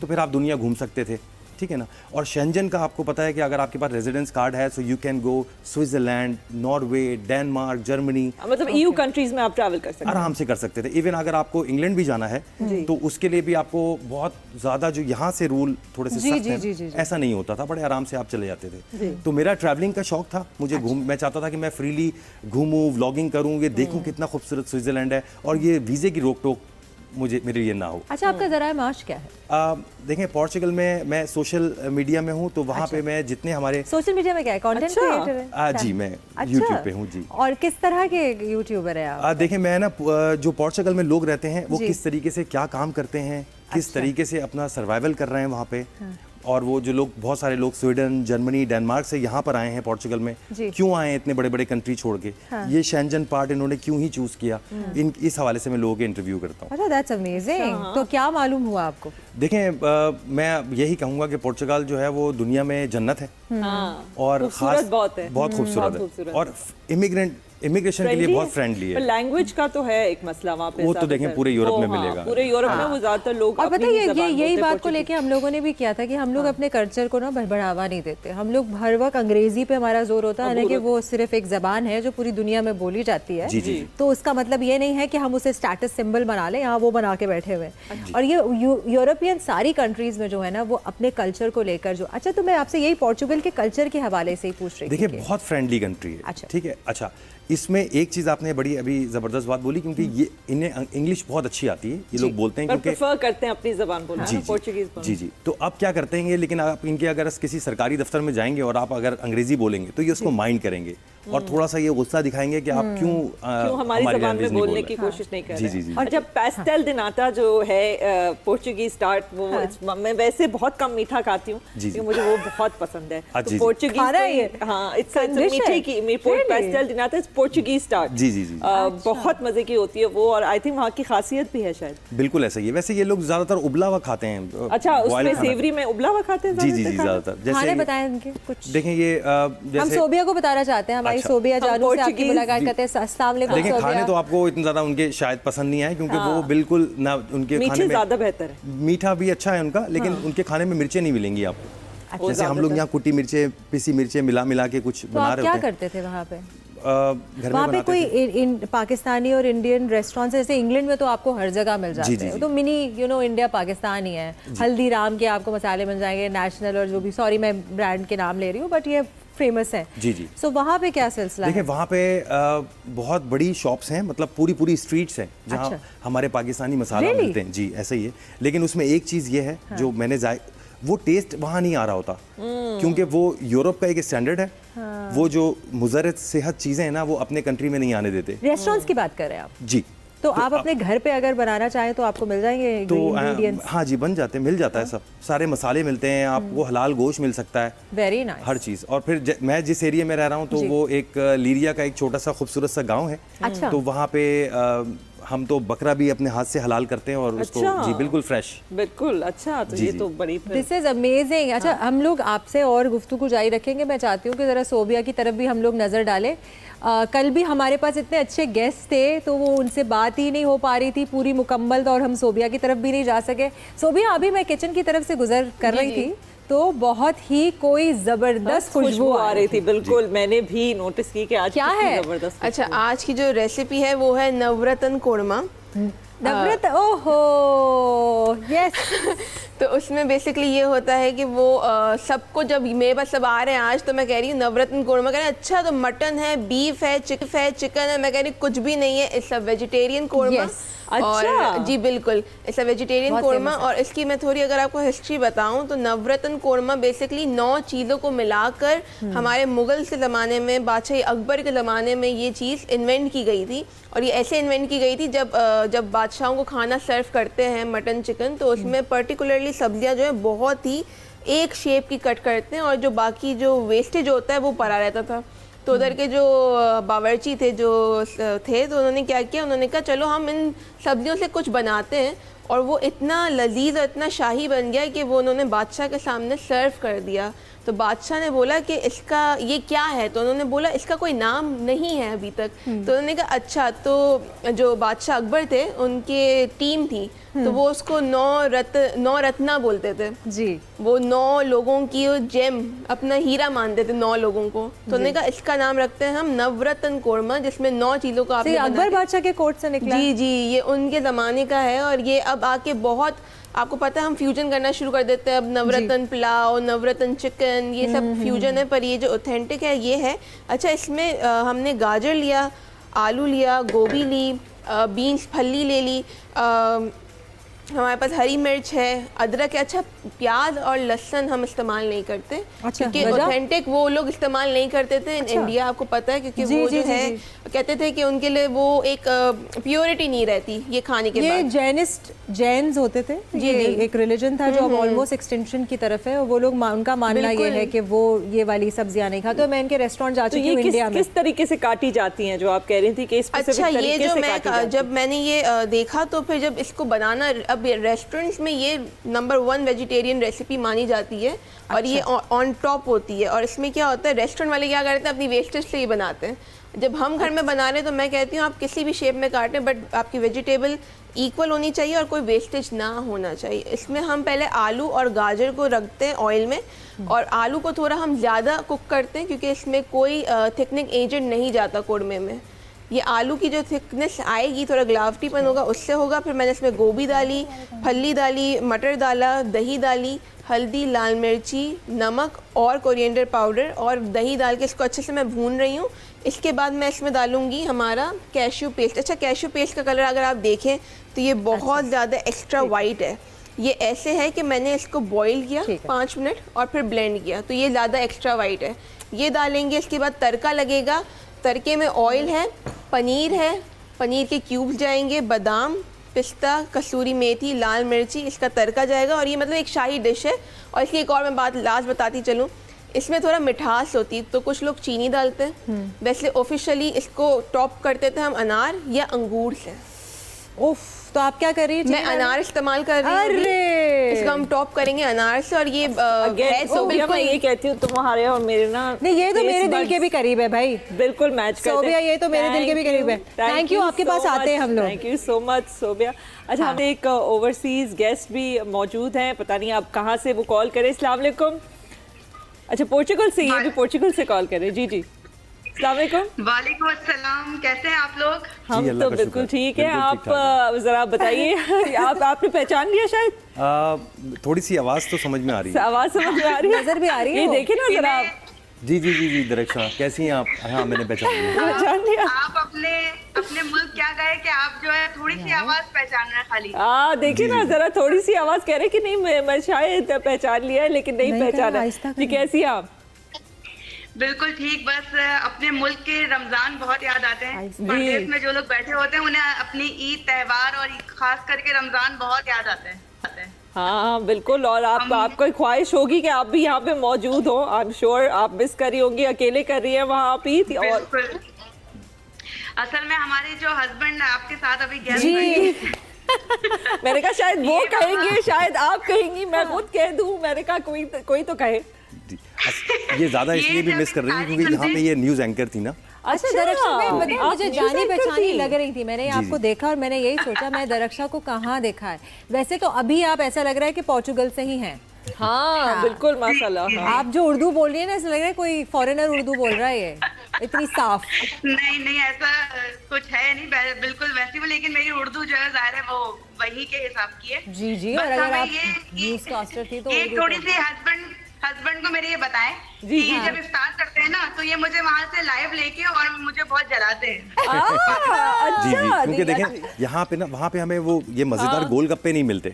तो फिर आप दुनिया घूम सकते थे, ठीक है ना। और शेंजन का आपको पता है कि अगर आपके पास रेजिडेंस कार्ड है so you can go Switzerland, Norway, Denmark, Germany, मतलब EU कंट्रीज में आप ट्रैवल कर सकते हैं, आराम से कर सकते थे। इवन अगर आपको इंग्लैंड भी जाना है तो उसके लिए भी आपको बहुत ज़्यादा जो यहाँ से रूल थोड़े से सख्त हैं, ऐसा नहीं होता था, बड़े आराम से आप चले जाते थे। तो मेरा ट्रैवलिंग का शौक था, मुझे मैं चाहता था कि मैं फ्रीली घूमूं, व्लॉगिंग करूँ, ये देखूँ कितना खूबसूरत स्विट्जरलैंड है, और ये वीज़े की रोक टोक मेरे लिए ना हो। अच्छा, आपका ज़राए माश क्या है? देखें, पोर्चुगल में मैं सोशल मीडिया में हूँ, तो वहाँ पे मैं जितने हमारे सोशल मीडिया में क्या है, कंटेंट क्रिएटर है? जी, मैं यूट्यूब पे हूँ जी। और किस तरह के यूट्यूबर हैं आप? देखें, मैं ना जो पोर्चुगल में लोग रहते हैं वो किस तरीके से क्या काम करते हैं, किस तरीके से अपना सर्वाइवल कर रहे हैं वहाँ पे, और वो जो लोग, बहुत सारे लोग स्वीडन, जर्मनी, डेनमार्क से यहाँ पर आए हैं पोर्चुगल में, क्यों आए हैं इतने बड़े बड़े कंट्री छोड़ के, ये शेंजन पार्ट इन्होंने क्यों ही चूज किया, इस हवाले से मैं लोगों के इंटरव्यू करता हूँ। अच्छा, दैट्स अमेजिंग। तो क्या मालूम हुआ आपको? देखें, मैं यही कहूँगा कि पोर्चुगल जो है वो दुनिया में जन्नत है, और खास बहुत खूबसूरत है, और इमिग्रेशन के लिए बहुत फ्रेंडली है। लैंग्वेज का तो है एक मसला वहाँ पे, वो तो देखें पूरे यूरोप में मिलेगा, पूरे यूरोप में वो ज्यादातर लोग। और पता है, यही बात को लेके हम लोगों ने भी किया था कि हम लोग अपने कल्चर को ना बढ़ावा नहीं देते। हम लोग हर वक्त अंग्रेजी पे हमारा जोर होता है, हालांकि वो सिर्फ एक जबान है जो पूरी दुनिया में बोली जाती है। तो उसका मतलब ये नहीं है कि हम उसे स्टेटस सिंबल बना लें, यहाँ वो बना के बैठे हुए। और ये यूरोपियन सारी कंट्रीज में जो है ना, वो अपने कल्चर को लेकर जो, अच्छा, तो मैं आपसे यही पोर्चुगल के कल्चर के हवाले से ही पूछ रही थी। देखिए, बहुत फ्रेंडली कंट्री है, ठीक है। अच्छा, इसमें एक चीज आपने बड़ी अभी जबरदस्त बात बोली, क्योंकि ये इन्हें इंग्लिश बहुत अच्छी आती है, ये लोग बोलते हैं, क्योंकि प्रेफर करते हैं अपनी जबान बोलना, पोर्चुगीज बोलना। जी। तो अब क्या करते हैं, लेकिन आप इनके अगर किसी सरकारी दफ्तर में जाएंगे और आप अगर अंग्रेजी बोलेंगे तो ये उसको माइंड करेंगे, और थोड़ा सा ये गुस्सा दिखाएंगे कि आप क्यों हमारी जबान में बोलने की कोशिश नहीं कर रहे। और जब पेस्टेल दी नाता जो है पोर्चुगीज स्टार्ट, वो मैं वैसे बहुत कम मीठा खाती हूँ, मुझे वो बहुत पसंद है। पोर्चुगीज, हाँ, इट्स मीठे की पेस्टेल दी नाता इज पोर्चुगीज स्टार्ट। जी। बहुत मजे की होती है वो, और आई थिंक वहाँ की खासियत भी है शायद। बिल्कुल ऐसा ही है। वैसे ये लोग ज्यादातर उबला हुआ खाते हैं। अच्छा, उसमें सेवरी में उबला हुआ खाते हैं? जी, ज्यादातर। जैसे बताएं उनके कुछ। देखें, ये हम सोबिया को बताना चाहते हैं, सोबिया जानू से आपकी मुलाकात करते हैं। अस्सलाम वालेकुम। देखिए, खाने तो आपको इतना ज्यादा उनके शायद पसंद नहीं आए, क्योंकि वो बिल्कुल ना, उनके खाने में ज्यादा बेहतर है। मीठा भी अच्छा है उनका, लेकिन उनके खाने में मिर्चें नहीं मिलेंगी आपको। जैसे हम लोग यहाँ कुटी मिर्चें, पिसी मिर्चें मिला के कुछ बना रहे होते हैं। क्या करते थे वहाँ पे? वहाँ पे कोई पाकिस्तानी और इंडियन रेस्टोरेंट, जैसे इंग्लैंड में तो आपको हर जगह मिल जाते हैं, तो मिनी इंडिया पाकिस्तान ही है। हल्दीराम के आपको मसाले मिल जाएंगे, नेशनल, और जो भी, सॉरी मैं ब्रांड के नाम ले रही हूँ, बट ये फेमस है। जी। सो वहाँ पे क्या सिलसिला है? देखिए, वहाँ पे बहुत बड़ी शॉप्स हैं, मतलब पूरी स्ट्रीट्स हैं जहाँ हमारे पाकिस्तानी मसाला मिलते हैं। जी, ऐसा ही है। लेकिन उसमें एक चीज़ ये है, जो मैंने वो टेस्ट वहाँ नहीं आ रहा होता, क्योंकि वो यूरोप का एक स्टैंडर्ड है। वो जो मुज़र्रत सेहत चीज़ें हैं ना, वो अपने कंट्री में नहीं आने देते। रेस्टोरेंट्स की बात कर रहे हैं आप? जी। तो आप अपने घर पे अगर बनाना चाहें तो आपको मिल जाएंगे इंग्रेडिएंट्स? हाँ जी, बन जाते हैं, मिल जाता है सब, सारे मसाले मिलते हैं आपको, हलाल गोश्त मिल सकता है, वेरी नाइस, हर चीज़। और फिर मैं जिस एरिया में रह रहा हूँ, तो वो एक लीरिया का एक छोटा सा खूबसूरत सा गाँव है। अच्छा। तो वहाँ पे हम तो बकरा भी अपने हाथ से हलाल करते हैं, और उसको जी बिल्कुल फ्रेश। बिल्कुल। अच्छा, तो ये तो बड़ी, दिस इज अमेजिंग। अच्छा, हम लोग आपसे और गुफ्तगू जारी रखेंगे। मैं चाहती हूँ कि ज़रा सोबिया की तरफ भी हम लोग नज़र डालें। कल भी हमारे पास इतने अच्छे गेस्ट थे, तो वो उनसे बात ही नहीं हो पा रही थी पूरी मुकम्मल, और हम सोबिया की तरफ भी नहीं जा सके। सोबिया, अभी मैं किचन की तरफ से गुजर कर रही थी, तो बहुत ही कोई जबरदस्त खुशबू आ रही थी। बिल्कुल, मैंने भी नोटिस की कि आज क्या है जबरदस्त। अच्छा, आज की जो रेसिपी है वो है नवरत्न कोरमा। नवरत्न, ओहो यस। तो उसमें बेसिकली ये होता है कि वो सबको, जब मेरे पास सब आ रहे हैं आज, तो मैं कह रही हूँ नवरत्न कोरमा, कह रहे हैं अच्छा तो मटन है, बीफ है, चिकन है, मैं कह रही हूँ कुछ भी नहीं है, इट्स अ वेजिटेरियन कोरमा। अच्छा। और जी बिल्कुल, इट्स अ वेजिटेरियन कोरमा। और इसकी मैं थोड़ी अगर आपको हिस्ट्री बताऊं तो नवरत्न कोरमा बेसिकली 9 चीज़ों को मिलाकर हमारे मुगल के ज़माने में, बादशाह अकबर के ज़माने में ये चीज़ इन्वेंट की गई थी। और ये ऐसे इन्वेंट की गई थी जब बादशाहों को खाना सर्व करते हैं मटन चिकन, तो उसमें पर्टिकुलरली सब्जियां जो है बहुत ही एक शेप की कट करते हैं और जो बाकी जो वेस्टेज होता है वो पड़ा रहता था। तो उधर के जो बावर्ची थे तो उन्होंने क्या किया, उन्होंने कहा चलो हम इन सब्जियों से कुछ बनाते हैं। और वो इतना लजीज और इतना शाही बन गया कि वो उन्होंने बादशाह के सामने सर्व कर दिया। तो बादशाह ने बोला कि इसका ये क्या है, तो उन्होंने बोला इसका कोई नाम नहीं है अभी तक। तो उन्होंने कहा अच्छा, तो जो बादशाह अकबर थे उनके टीम थी, तो वो उसको 9 रत्ना बोलते थे जी। वो 9 लोगों की जेम, अपना हीरा मानते थे 9 लोगों को। तो उन्होंने कहा इसका नाम रखते हैं हम नवरत्न कोरमा, जिसमें 9 चीज़ों का आपने अकबर बादशाह के कोर्ट से निकला। जी जी, ये उनके ज़माने का है। और ये अब आके बहुत, आपको पता है हम फ्यूजन करना शुरू कर देते हैं अब, नवरत्न पुलाव, नवरत्न चिकन, ये सब फ्यूजन है, पर ये जो ऑथेंटिक है ये है। अच्छा, इसमें हमने गाजर लिया, आलू लिया, गोभी ली, बीन्स फली ले ली, हमारे पास हरी मिर्च है, अदरक है। अच्छा, प्याज और लहसुन हम इस्तेमाल नहीं करते, क्योंकि ऑथेंटिक वो लोग इस्तेमाल नहीं करते थे इन इंडिया, आपको पता है, क्योंकि वो जो है कहते थे कि उनके लिए वो एक प्योरिटी नहीं रहती ये खाने के बाद। जैन्स होते थे जी, एक रिलीजन था जो अब ऑलमोस्ट एक्सटेंशन की तरफ है, और वो लोग उनका मानना ये है कि वो ये वाली सब्जियां नहीं खाते। तो मैं इनके रेस्टोरेंट जा चुकी हूं इंडिया में। किस तरीके से काटी जाती हैं जो आप कह रही थी कि अच्छा, ये जो मैं जब मैंने ये देखा, तो फिर जब इसको बनाना, अब रेस्टोरेंट्स में ये नंबर 1 वेजिटेरियन रेसिपी मानी जाती है। और ये ऑन टॉप होती है। और इसमें क्या होता है, रेस्टोरेंट वाले क्या करते हैं, अपनी वेस्टेज से ही बनाते हैं। जब हम घर में बना रहे हैं तो मैं कहती हूँ आप किसी भी शेप में काटें, बट आपकी वेजिटेबल इक्वल होनी चाहिए और कोई वेस्टेज ना होना चाहिए। इसमें हम पहले आलू और गाजर को रखते हैं ऑयल में, और आलू को थोड़ा हम ज़्यादा कुक करते हैं क्योंकि इसमें कोई थिकनिंग एजेंट नहीं जाता कोरमे में। ये आलू की जो थिकनेस आएगी, थोड़ा ग्लावटीपन होगा, उससे होगा। फिर मैंने इसमें गोभी डाली, फली डाली, मटर डाला, दही डाली, हल्दी, लाल मिर्ची, नमक और कोरिएंडर पाउडर, और दही डाल के इसको अच्छे से मैं भून रही हूँ। इसके बाद मैं इसमें डालूंगी हमारा कैश्यू पेस्ट। अच्छा, कैश्यू पेस्ट का कलर अगर आप देखें तो ये बहुत ज़्यादा एक्स्ट्रा वाइट है। ये ऐसे है कि मैंने इसको बॉईल किया 5 मिनट और फिर ब्लेंड किया, तो ये ज़्यादा एक्स्ट्रा वाइट है। ये डालेंगे, इसके बाद तड़का लगेगा। तड़के में ऑयल है, पनीर है, पनीर के क्यूब्स जाएंगे, बादाम, पिस्ता, कसूरी मेथी, लाल मिर्ची, इसका तड़का जाएगा। और ये मतलब एक शाही डिश है। और इसकी एक और मैं बात लास्ट बताती चलूँ, इसमें थोड़ा मिठास होती, तो कुछ लोग चीनी डालते हैं। वैसे ऑफिशियली इसको टॉप करते थे हम अनार या अंगूर से। उफ, तो आप क्या कर रही हैं? मैं अनार इस्तेमाल कर रही हूँ। अरे, इसको हम टॉप करेंगे अनार से। और ये बिल्कुल, मैं ये कहती हूँ तुम्हारे और मेरे ना, नहीं, ये तो मेरे दिल के भी करीब है भाई, बिल्कुल मैच करते हैं। सोबिया, ये तो मेरे दिल के भी करीब है। थैंक यू, आपके पास आते हैं हम लोग। Thank you so much Sobia. अच्छा, हमें एक ओवरसीज गेस्ट भी मौजूद हैं, पता नहीं आप कहाँ से वो कॉल करें। अस्सलाम वालेकुम। अच्छा, पोर्चुगल से, ये भी पोर्चुगल से कॉल करें। जी जी, वालेकुम अस्सलाम, कैसे हैं आप लोग? हम तो बिल्कुल ठीक है। आप जरा बताइए, आपने पहचान लिया शायद? थोड़ी सी आवाज तो समझ में आ रही है। आवाज समझ में आ रही है, नजर भी आ रही है। ये देखे ना जरा आप। जी जी जी जी, दरक्षा कैसी हैं आप? हाँ, मैंने पहचान लिया। आप अपने मुल्क क्या गए कि आप जो है थोड़ी सी आवाज पहचान रहे हैं खाली? देखिए ना जरा, थोड़ी सी आवाज कह रहे कि नहीं मैं शायद पहचान लिया है, लेकिन नहीं पहचाना। जी, कैसी हैं आप? बिल्कुल ठीक, बस अपने मुल्क के रमजान बहुत याद आते हैं। परदेश में जो लोग बैठे होते हैं उन्हें अपनी ईद, त्योहार और खास करके रमजान बहुत याद आते हैं। हाँ बिल्कुल, और आपको ख्वाहिश होगी कि आप भी यहाँ पे मौजूद हो। आई एम श्योर आप मिस कर रही होंगी, अकेले कर रही है वहाँ आप ईद। और असल में हमारे जो हस्बैंड आपके साथ अभी गेस्ट मैंने कहा शायद वो कहेंगे, शायद आप कहेंगी, मैं खुद कह दूं। मैंने कहा कोई तो कहे। ये ज्यादा इसलिए भी मिस कर रही हूँ क्योंकि यहाँ पे ये न्यूज एंकर थी ना। अच्छा, दरक्षा में पता है, मुझे जानी पहचानी लग रही थी। मैंने आपको देखा और मैंने यही सोचा मैं दरक्षा को कहाँ देखा है। वैसे तो अभी आप ऐसा लग रहा है कि पोर्चुगल से ही हैं। हाँ बिल्कुल माशाल्लाह। हाँ। आप जो उर्दू बोल रही है ना, ऐसा लग रहा है कोई फॉरेनर उर्दू बोल रहा है, ये इतनी साफ। नहीं नहीं, ऐसा कुछ है नहीं, बिल्कुल वैसी भी, लेकिन मेरी उर्दू जो है ज़ाहिर है वो वही के हिसाब की है। जी जी, और अगर आप न्यूज़कास्टर थी तो एक थोड़ी सी हस्बैंड को मेरे ये बताएं कि जब इफ्तार करते हैं ना तो ये मुझे वहाँ से लाइव लेके और मुझे बहुत जलाते हैं। जी जी, क्योंकि देखें यहाँ पे ना, वहाँ पे हमें वो ये मजेदार गोलगप्पे नहीं मिलते,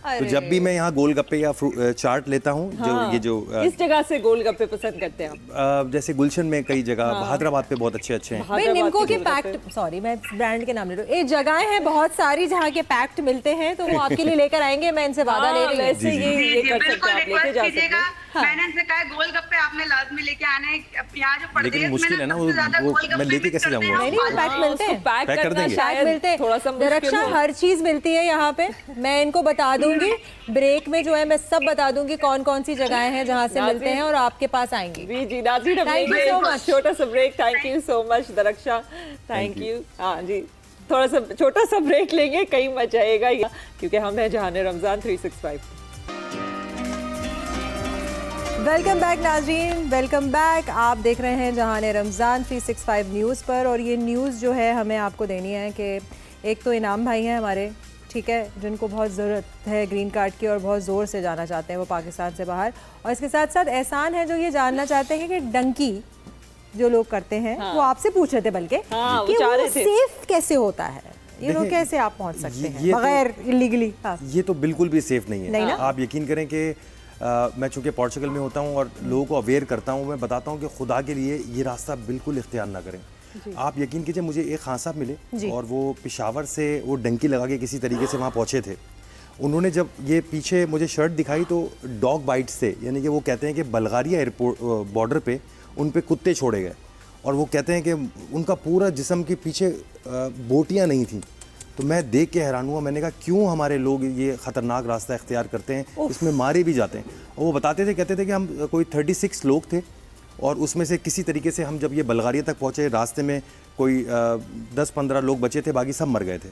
तो जब भी मैं यहाँ गोलगप्पे या चाट लेता हूँ, जो इस जगह से गोलगप्पे पसंद करते हैं आप? जैसे गुलशन में कई जगह, हैदराबाद पे बहुत अच्छे हैं। भाई निम्को के पैक्ट, सॉरी मैं ब्रांड के नाम ले रही हूँ, एक जगह है बहुत सारी जहाँ के पैक्ट मिलते हैं, तो वो आपके लिए लेकर आएंगे, मैं इनसे वादा ले रही हूँ। वैसे ये कर सकते हैं, आप लेके जा सकते हैं। मैंने इनसे कहा गोलगप्पे आपने लाजमी लेके आने हैं, यहाँ जो परदेश लेकिन मुश्किल है ना, वो मैं लेके कैसे जाऊंगा? नहीं वो पैक मिलते हैं, पैक कर करना देंगे। शायद मिलते हैं थोड़ा सा दरक्षा, हर चीज मिलती है यहाँ पे, मैं इनको बता दूंगी ब्रेक में जो है, मैं सब बता दूंगी कौन कौन सी जगहें हैं जहाँ से मिलते हैं और आपके पास आएंगी। जी जी नाज़रीन, Thank you so much. छोटा सा break. Thank you so much Darakhsha, thank you. हाँ जी, थोड़ा सा छोटा सा ब्रेक लेंगे, कहीं मच आएगा क्योंकि हम हैं जहान रमज़ान 365। वेलकम बैक नाज़रीन, वेलकम बैक। आप देख रहे हैं जहान रमज़ान 365 न्यूज़ पर, और ये न्यूज़ जो है हमें आपको देनी है कि एक तो इनाम भाई हैं हमारे, ठीक है, जिनको बहुत ज़रूरत है ग्रीन कार्ड की और बहुत ज़ोर से जाना चाहते हैं वो पाकिस्तान से बाहर, और इसके साथ साथ एहसान है जो ये जानना चाहते हैं कि डंकी जो लोग करते हैं, वो आपसे पूछ रहे थे बल्कि कि वो सेफ कैसे होता है, ये लोग कैसे आप पहुंच सकते हैं बगैर इलीगली? ये तो बिल्कुल भी सेफ नहीं है। नहीं ना? आप यकीन करें कि मैं चूँकि पोर्चुगल में होता हूँ और लोगों को अवेयर करता हूँ, मैं बताता हूँ कि खुदा के लिए ये रास्ता बिल्कुल इख्तियार ना करें। आप यकीन कीजिए, मुझे एक खान साहब मिले और वो पेशावर से वो डंकी लगा के किसी तरीके से वहाँ पहुँचे थे। उन्होंने जब ये पीछे मुझे शर्ट दिखाई तो डॉग बाइट से, यानी कि वो कहते हैं कि बल्गारिया एयरपोर्ट बॉर्डर पे उन पे कुत्ते छोड़े गए, और वो कहते हैं कि उनका पूरा जिस्म के पीछे बोटियाँ नहीं थी। तो मैं देख के हैरान हुआ, मैंने कहा क्यों हमारे लोग ये ख़तरनाक रास्ता इख्तियार करते हैं, इसमें मारे भी जाते हैं। और वो बताते थे, कहते थे कि हम कोई 36 लोग थे और उसमें से किसी तरीके से हम जब ये बल्गारिया तक पहुँचे, रास्ते में कोई 10-15 लोग बचे थे, बाकी सब मर गए थे।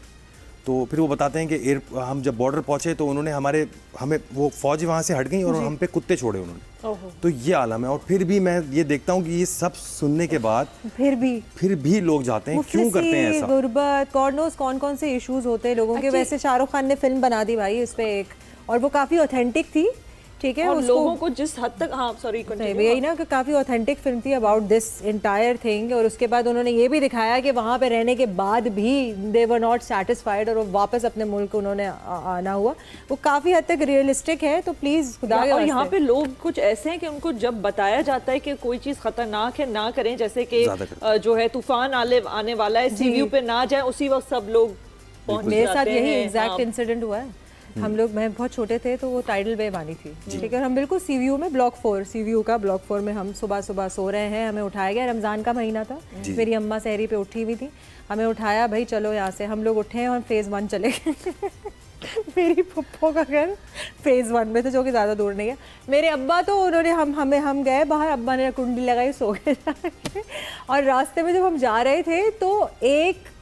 तो फिर वो बताते हैं कि हम जब बॉर्डर पहुँचे तो उन्होंने हमें वो फ़ौज वहाँ से हट गई और हम पे कुत्ते छोड़े उन्होंने। तो ये आलम है, और फिर भी मैं ये देखता हूँ कि ये सब सुनने के बाद फिर भी लोग जाते हैं। क्यों करते हैं ऐसा? गुर्बत, गॉड नोस कौन कौन से इश्यूज होते हैं लोगों के। वैसे शाहरुख खान ने फिल्म बना दी भाई इस पे एक, और वो काफ़ी ऑथेंटिक थी, ठीक है, और लोगों को जिस हद तक, हाँ सॉरी यही ना कि काफ़ी ऑथेंटिक फिल्म थी अबाउट दिस इंटायर थिंग। और उसके बाद उन्होंने ये भी दिखाया कि वहाँ पे रहने के बाद भी दे वर नॉट सेटिस्फाइड और वो वापस अपने मुल्क उन्होंने आना हुआ। वो काफ़ी हद तक रियलिस्टिक है। तो प्लीज़ खुदा के, और यहाँ पे लोग कुछ ऐसे हैं कि उनको जब बताया जाता है कि कोई चीज़ खतरनाक है ना करें, जैसे कि जो है तूफान आने वाला है, सी व्यू पे ना जाए, उसी वक्त सब लोग पहुँच जाते हैं। मेरे साथ यही एग्जैक्ट इंसिडेंट हुआ है। हम लोग, मैं बहुत छोटे थे तो वो टाइडल वेव आनी थी, ठीक है, और हम बिल्कुल सी व्यू में ब्लॉक 4, सी व्यू का ब्लॉक 4 में हम सुबह सुबह सो रहे हैं, हमें उठाया गया, रमज़ान का महीना था, मेरी अम्मा सहरी पे उठी हुई थी, हमें उठाया, भाई चलो यहाँ से। हम लोग उठे और फेज़ 1 चले गए मेरी पप्पो का घर फेज़ 1 में था, जो कि ज़्यादा दूर नहीं है। मेरे अब्बा तो उन्होंने हम गए बाहर, अब्बा ने कुंडी लगाई, सो गए और रास्ते में जब हम जा रहे थे तो एक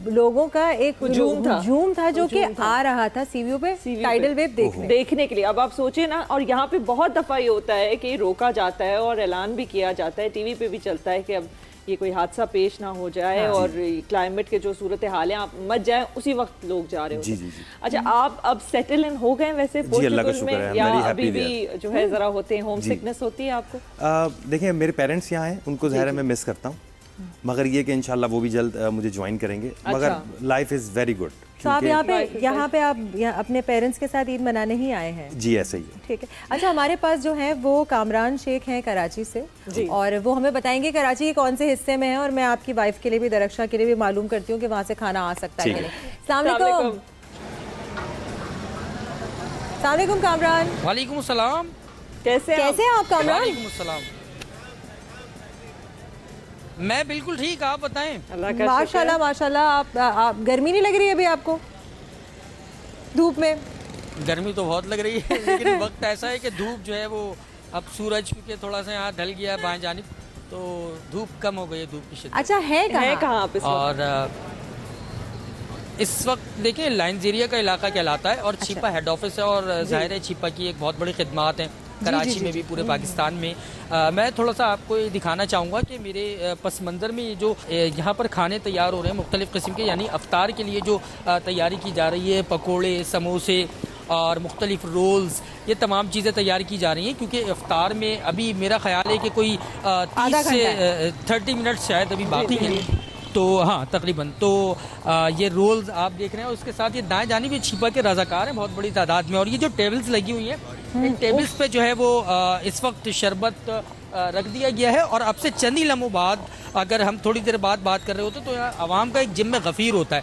लोगों का एक हुजूम था जो कि आ रहा था सीव्यू पे टाइडल वेव देखने के लिए। अब आप सोचिए ना, और यहाँ पे बहुत दफ़ा ये होता है कि रोका जाता है और ऐलान भी किया जाता है, टीवी पे भी चलता है कि अब ये कोई हादसा पेश ना हो जाए और क्लाइमेट के जो सूरत हाल है आप मत जाए, उसी वक्त लोग जा रहे होते हैं। अच्छा, आप अब सेटल इन हो गए वैसे पोर्चुगल में, या अभी भी जो है ज़रा होते हैं, होम सिकनेस होती है आपको? देखिए, मेरे पेरेंट्स यहाँ हैं, उनको ज़ाहिर है मैं मिस करता हूँ, मगर ये कि इंशाल्लाह वो भी जल्द मुझे ज्वाइन करेंगे। मगर लाइफ इज़ वेरी गुड। तो आप यहाँ पे आप अपने पेरेंट्स के साथ ईद मनाने ही आए हैं? जी ऐसे ही है। ठीक है। अच्छा, हमारे पास जो है वो कामरान शेख हैं कराची से, और वो हमें बताएंगे कराची के कौन से हिस्से में है, और मैं आपकी वाइफ के लिए भी, दरक्षा के लिए भी मालूम करती हूँ कि वहाँ से खाना आ सकता है कि नहीं। अस्सलाम वालेकुम कामरान। वालेकुम सलाम। कैसे हैं आप कामरान? वालेकुम सलाम। मैं बिल्कुल ठीक, आप बताएं। माशाल्लाह माशाल्लाह। आप गर्मी नहीं लग रही है अभी आपको धूप में? गर्मी तो बहुत लग रही है, लेकिन वक्त ऐसा है कि धूप जो है वो, अब सूरज क्योंकि थोड़ा सा यहाँ ढल गया है बाएं जानिब, तो धूप कम हो गई है, धूप की शिद्दत। अच्छा, है कहाँ आप इस वक्त? और इस वक्त देखिए लाइन्स एरिया का इलाका कहलाता है और छिपा हेड ऑफिस है और ज़ाहिर है छिपा की एक बहुत बड़ी खिदमात हैं कराची में भी, पूरे पाकिस्तान में। मैं थोड़ा सा आपको ये दिखाना चाहूँगा कि मेरे पस मंज़र में ये जो यहाँ पर खाने तैयार हो रहे हैं मुख्तलिफ़ किस्म के, यानी अफ्तार के लिए जो तैयारी की जा रही है, पकोड़े, समोसे और मुख्तलिफ रोल्स, ये तमाम चीज़ें तैयार की जा रही हैं क्योंकि इफ्तार में अभी मेरा ख्याल है कि कोई 30 से 30 मिनट शायद अभी बाकी हैं। तो हाँ तकरीबन, तो ये रोल्स आप देख रहे हैं, उसके साथ ये दाएं जानिब ये छिपा के रज़ाकार हैं बहुत बड़ी तादाद में, और ये जो टेबल्स लगी हुई हैं इन टेबल्स पे जो है वो इस वक्त शरबत रख दिया गया है। और अब से चंद ही लम्हों बाद, अगर हम थोड़ी देर बाद बात कर रहे होते तो यहाँ आवाम का एक जिम में गफ़ीर होता है।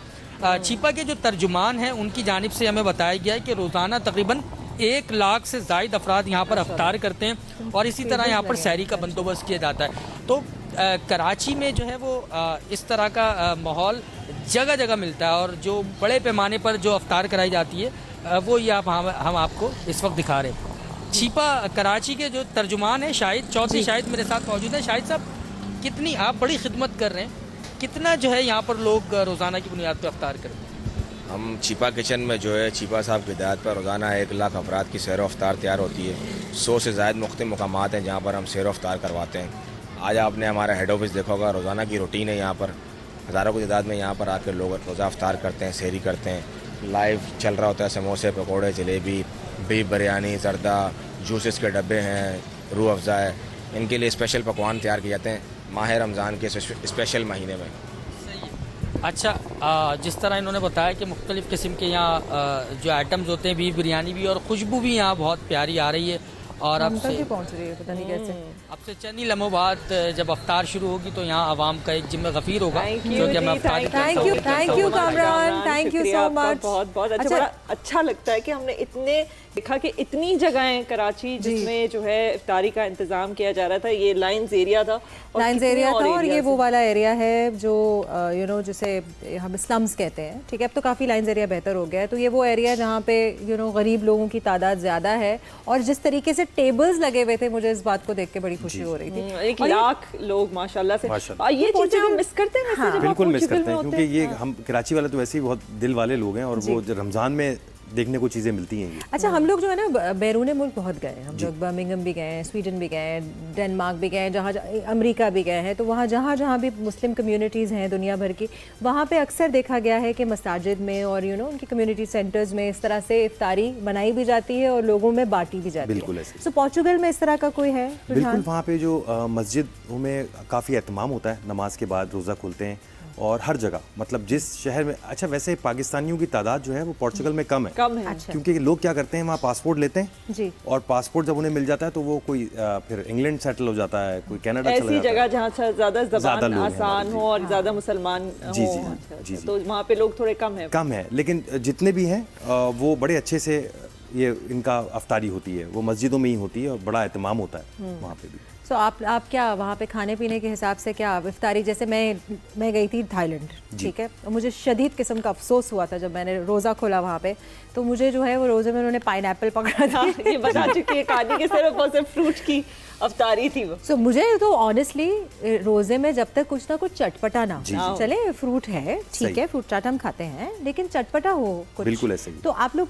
छिपा के जो तर्जुमान हैं उनकी जानिब से हमें बताया गया है कि रोज़ाना तकरीबन 1 लाख से ज़ायद अफराद यहाँ पर अफ्तार करते हैं और इसी तरह यहाँ पर सहरी का बंदोबस्त किया जाता है। तो कराची में जो है वो इस तरह का माहौल जगह जगह मिलता है और जो बड़े पैमाने पर जो अफ्तार कराई जाती है वो ये हम आपको इस वक्त दिखा रहे हैं। छिपा कराची के जो तर्जुमान है शाहिद चौधरी, शाहिद मेरे साथ मौजूद है। शाहिद साहब, कितनी आप बड़ी खिदमत कर रहे हैं, कितना जो है यहाँ पर लोग रोज़ाना की बुनियाद पर अफ्तार करते हैं? हम छिपा किचन में जो है छिपा साहब की हिदायत पर रोज़ाना 1 लाख अफराद की सैर अफ्तार तैयार होती है। 100 से ज़ायद मुख्तलिफ़ मकामात हैं जहाँ पर हम सैर अफ्तार करवाते हैं। आज आपने हमारा हेड ऑफिस देखा होगा, रोज़ाना की रूटीन है यहाँ पर, हज़ारों की तादाद में यहाँ पर आकर लोग रोज़ा अफ्तार करते हैं, सहरी करते हैं। लाइव चल रहा होता है समोसे, पकौड़े, जलेबी, बीफ बिरयानी, जर्दा, जूसेस के डब्बे हैं, रूह अफ़ज़ा है। इनके लिए स्पेशल पकवान तैयार किए जाते हैं माह रमज़ान के स्पेशल महीने में। अच्छा, जिस तरह इन्होंने बताया कि मुख्तलिफ़ किस्म के यहाँ जो आइटम्स होते हैं, बीफ बिरयानी भी, और खुशबू भी यहाँ बहुत प्यारी आ रही है। और अब से पहुंच रही है, पता नहीं कैसे। अब से चंद ही लम्हों बाद जब अफ्तार शुरू होगी तो यहाँ आवाम का एक जिम्मे गफीर होगा। Thank you Kamran, thank you so much. बहुत बहुत अच्छा, बड़ा अच्छा लगता है कि हमने इतने देखा कि इतनी जगहें कराची जिसमें जो है इफ्तारी का इंतजाम किया जा रहा था। ये लाइन्स एरिया था, लाइन्स एरिया था, और ये वो वाला एरिया है जो जिसे हम स्लम्स कहते हैं। ठीक है, अब तो काफ़ी लाइन्स एरिया बेहतर हो गया है। तो ये वो एरिया जहाँ पे गरीब लोगों की तादाद ज़्यादा है, और जिस तरीके से टेबल्स लगे हुए थे, मुझे इस बात को देख के बड़ी खुशी हो रही थी। 1 लाख लोग माशाल्लाह से। ये चीज़ें हम मिस करते हैं। हाँ, बिल्कुल मिस करते हैं, क्योंकि ये हम कराची वाले तो वैसे ही बहुत दिल वाले लोग हैं, और वो रमज़ान में देखने को चीज़ें मिलती हैं। अच्छा, हम लोग जो है ना बैरून मुल्क बहुत गए, हम लोग बर्मिंघम भी गए हैं, स्वीडन भी गए हैं, डेनमार्क भी गए हैं, जहाँ अमेरिका भी गए हैं। तो वहाँ जहाँ भी मुस्लिम कम्युनिटीज़ हैं दुनिया भर की, वहाँ पे अक्सर देखा गया है कि मसाजिद में और उनकी कम्युनिटी सेंटर्स में इस तरह से इफ्तारी बनाई भी जाती है और लोगों में बांटी भी जाती है। बिल्कुल ऐसे। तो पोर्चुगल में इस तरह का कोई है? बिल्कुल, वहाँ पे जो मस्जिदों में काफ़ी एहतमाम होता है, नमाज के बाद रोज़ा खोलते हैं, और हर जगह, मतलब जिस शहर में। अच्छा, वैसे पाकिस्तानियों की तादाद जो है वो पोर्चुगल में कम है। अच्छा। क्योंकि लोग क्या करते हैं, वहाँ पासपोर्ट लेते हैं जी, और पासपोर्ट जब उन्हें मिल जाता है तो वो कोई फिर इंग्लैंड सेटल हो जाता है, कोई कनाडा चला जाता है, ऐसी जगह जहाँ ज़्यादा ज़बान आसान हो और ज़्यादा मुसलमान हो। जी, तो वहाँ पे लोग थोड़े कम है। लेकिन जितने भी हैं वो बड़े अच्छे से ये इनका अफ्तारी होती है, वो मस्जिदों में ही होती है, और बड़ा एहतमाम होता है वहाँ पे भी। तो आप क्या वहाँ पे खाने पीने के हिसाब से क्या इफ्तारी? जैसे मैं गई थी थाईलैंड, ठीक है, और मुझे शदीद किस्म का अफसोस हुआ था जब मैंने रोज़ा खोला वहाँ पे, तो मुझे जो है वो रोज़े में उन्होंने पाइनएप्पल पकड़ा था। ये बता चुकी है कहानी के सिर्फ और सिर्फ फ्रूट की अफ्तारी थी वो। So, मुझे तो ऑनेस्टली रोज़े में जब तक कुछ ना कुछ चटपटा ना हो, चले फ्रूट है ठीक है, फ्रूट चाट हम खाते हैं, लेकिन चटपटा हो कुछ। बिल्कुल ऐसे ही। तो आप लोग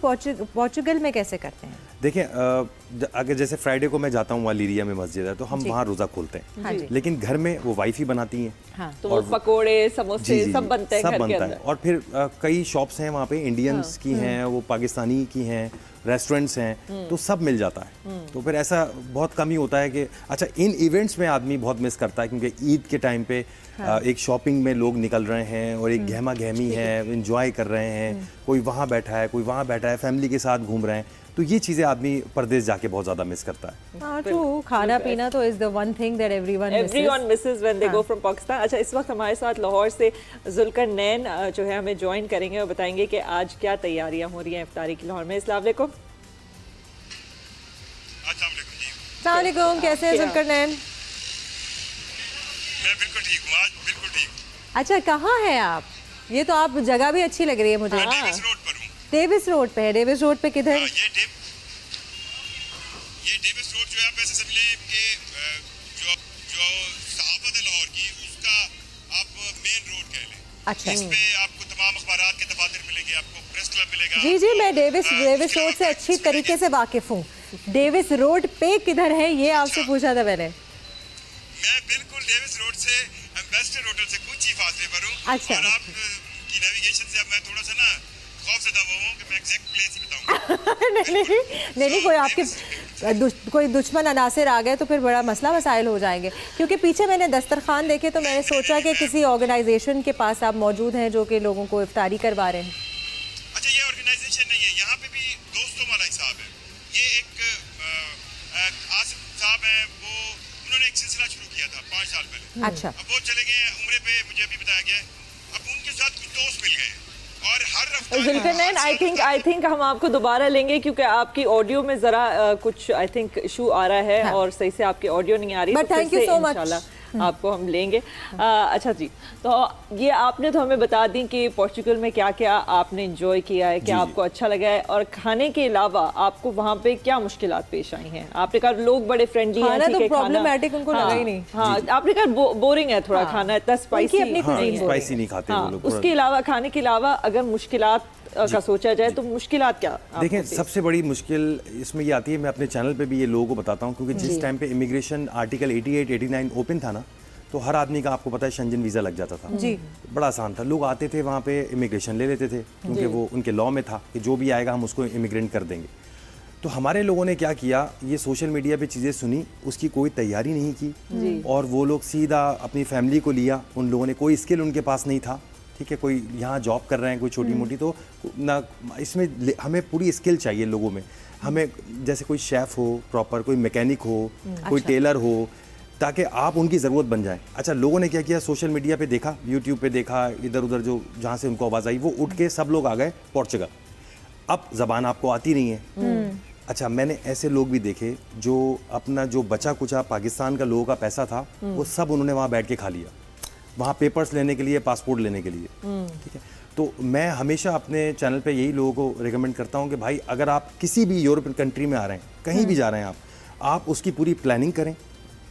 पोर्चुगल में कैसे करते हैं? देखिए, अगर जैसे फ्राइडे को मैं जाता हूँ, वहाँ लीरिया में मस्जिद है, तो हम वहाँ रोज़ा खोलते हैं, लेकिन घर में वो वाइफ ही बनाती हैं। हाँ। तो वो पकोड़े, समोसे सब बनते हैं घर के अंदर। और फिर कई शॉप्स हैं वहाँ पे, इंडियंस की हैं, वो पाकिस्तानी की हैं, रेस्टोरेंट्स हैं, तो सब मिल जाता है। तो फिर ऐसा बहुत कम ही होता है कि अच्छा, इन इवेंट्स में आदमी बहुत मिस करता है, क्योंकि ईद के टाइम पे एक शॉपिंग में लोग निकल रहे हैं और एक गहमा गहमी है, इंजॉय कर रहे हैं, कोई वहाँ बैठा है, कोई वहाँ बैठा है, फैमिली के साथ घूम रहे हैं, तो ये चीज़ें आदमी परदेश जाके बहुत ज़्यादा मिस करता है। हाँ, तो खाना पीना तो is the one thing that everyone Mrs when they go from Pakistan. अच्छा, इस वक्त हमारे साथ लाहौर से जुल्करनैन जो है हमें ज्वाइन करेंगे और बताएंगे कि आज क्या तैयारियां हो रही हैं इफ्तारी की लाहौर में। अस्सलाम वालेकुम। अस्सलाम वालेकुम, कैसे हैं जुल्करनैन? मैं बिल्कुल ठीक हूँ, आज बिल्कुल ठीक हूँ। अच्छा, कहाँ हैं आप? ये तो आप जगह भी अच्छी लग रही है मुझे। डेविस रोड पर हूँ। डेविस रोड पे है? डेविस रोड पे किधर? ये डेविस रोड जो है, आप ऐसे समझ लें कि जो सहाफत है लाहौर की, उसका आप मेन रोड कह लें। अच्छा। इस पे आपको तमाम अखबारात के दफातर मिलेगा। जी जी, मैं डेविस रोड से अच्छी तरीके से वाकिफ हूँ। डेविस रोड पे किधर है ये आपसे पूछा था मैंने। मैं बिल्कुल डेविस रोड से एम्बेसडर होटल से कुछ ही फासले पर हूँ। अच्छा। और आपकी नेविगेशन से अब मैं थोड़ा सा ना खौफजदा हूँ कि मैं एग्जैक्ट प्लेस ही बताऊँ। नहीं, कोई आपके कोई दुश्मन अनासिर आ गए तो फिर बड़ा मसला मसाइल हो जाएंगे। क्योंकि पीछे मैंने दस्तरखान देखे तो मैंने सोचा कि किसी ऑर्गेनाइजेशन के पास आप मौजूद हैं जो कि लोगों को इफ्तारी करवा रहे हैं। अच्छा, ये ऑर्गेनाइजेशन नहीं है, यहाँ पे भी दोस्तों वाला हिसाब है। ये एक आसिफ साहब हैं, वो उन्होंने एक सिलसिला शुरू किया था 5 साल पहले। अच्छा। अब वो चले गए उम्रे पे, मुझे अभी बताया गया है। अब उनके साथ कुछ दोस्त मिल गए और हर जुल्करनैन, आई थिंक हम आपको दोबारा लेंगे क्योंकि आपकी ऑडियो में जरा कुछ आई थिंक इशू आ रहा है और सही से आपकी ऑडियो नहीं आ रही। But thank you so much. इंशाल्लाह आपको हम लेंगे। अच्छा जी, तो ये आपने तो हमें बता दी कि पोर्चुगल में क्या क्या आपने एंजॉय किया है, क्या आपको अच्छा लगा है, और खाने के अलावा आपको वहाँ पे क्या मुश्किलात पेश आई हैं। आपने कहा लोग बड़े फ्रेंडली हैं, खाना तो प्रॉब्लमैटिक उनको लगा ही नहीं। हाँ, आपने कहा बोरिंग है थोड़ा खाना, इतना स्पाइसी नहीं खाते वो लोग। उसके अलावा खाने के अलावा अगर मुश्किलात का सोचा जाए तो मुश्किलात क्या? देखें, सबसे बड़ी मुश्किल इसमें ये आती है, मैं अपने चैनल पे भी ये लोगों को बताता हूँ, क्योंकि जिस टाइम पे इमिग्रेशन आर्टिकल 88, 89 ओपन था ना, तो हर आदमी का आपको पता है शेंजन वीज़ा लग जाता था जी। बड़ा आसान था, लोग आते थे वहाँ पे इमिग्रेशन ले लेते थे, क्योंकि वो उनके लॉ में था कि जो भी आएगा हम उसको इमिग्रेंट कर देंगे। तो हमारे लोगों ने क्या किया, ये सोशल मीडिया पे चीज़ें सुनी, उसकी कोई तैयारी नहीं की और वो लोग सीधा अपनी फैमिली को लिया। उन लोगों ने कोई स्किल उनके पास नहीं था, ठीक है, कोई यहाँ जॉब कर रहे हैं कोई छोटी मोटी, तो ना इसमें हमें पूरी स्किल चाहिए लोगों में। हमें जैसे कोई शेफ़ हो प्रॉपर, कोई मैकेनिक हो, कोई टेलर हो, ताकि आप उनकी ज़रूरत बन जाए। अच्छा, लोगों ने क्या किया, सोशल मीडिया पे देखा, यूट्यूब पे देखा, इधर उधर जो जहाँ से उनको आवाज़ आई वो उठ के सब लोग आ गए पोर्चुगल। अब ज़बान आपको आती नहीं है। अच्छा, मैंने ऐसे लोग भी देखे जो अपना जो बचा कुचा पाकिस्तान का लोगों का पैसा था वो सब उन्होंने वहाँ बैठ के खा लिया, वहाँ पेपर्स लेने के लिए, पासपोर्ट लेने के लिए, ठीक है। तो मैं हमेशा अपने चैनल पे यही लोगों को रिकमेंड करता हूँ कि भाई अगर आप किसी भी यूरोपियन कंट्री में आ रहे हैं, कहीं भी जा रहे हैं आप उसकी पूरी प्लानिंग करें,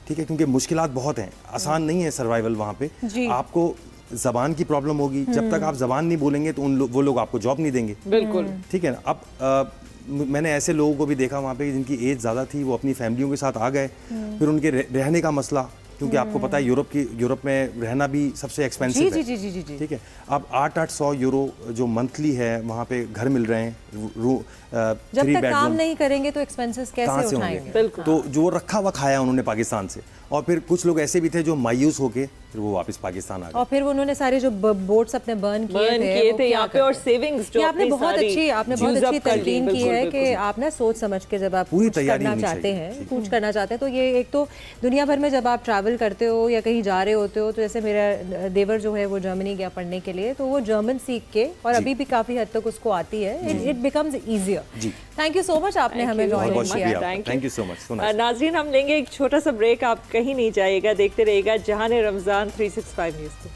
ठीक है, क्योंकि मुश्किलात बहुत हैं, आसान नहीं है सर्वाइवल वहाँ पे। आपको ज़बान की प्रॉब्लम होगी, जब तक आप ज़बान नहीं बोलेंगे तो वो लोग आपको जॉब नहीं देंगे, बिल्कुल, ठीक है ना। अब मैंने ऐसे लोगों को भी देखा वहाँ पे जिनकी एज ज़्यादा थी, वो अपनी फैमिलियों के साथ आ गए, फिर उनके रहने का मसला, क्योंकि आपको पता है यूरोप में रहना भी सबसे एक्सपेंसिव है, ठीक है। अब 800 यूरो जो मंथली है वहाँ पे घर मिल रहे हैं, जब तक काम नहीं करेंगे तो एक्सपेंसेस कैसे उठाएंगे? तो जो रखा हुआ खाया उन्होंने पाकिस्तान से, और फिर कुछ लोग ऐसे भी थे जो मायूस होके फिर वो वापस पाकिस्तान आ गए, और फिर उन्होंने सारे जो बोट्स अपने बर्न किए थे यहाँ पे, और सेविंग्स जो आपने बहुत अच्छी तलकीन की है कि आप ना सोच समझ के जब आप कुछ करना चाहते हैं तो ये एक तो दुनिया भर में जब आप ट्रैवल करते हो या कहीं जा रहे होते हो, तो जैसे मेरा देवर जो है वो जर्मनी गया पढ़ने के लिए, तो वो जर्मन सीख के, और अभी भी काफ़ी हद तक उसको आती है, it becomes easier. Thank you so much, आपने हमें जॉइन किया, थैंक यू सो मच। नाज़रीन, हम लेंगे एक छोटा सा ब्रेक, आप कहीं नहीं जाइएगा, देखते रहिएगा जहाने रमज़ान 365 न्यूज़ पे।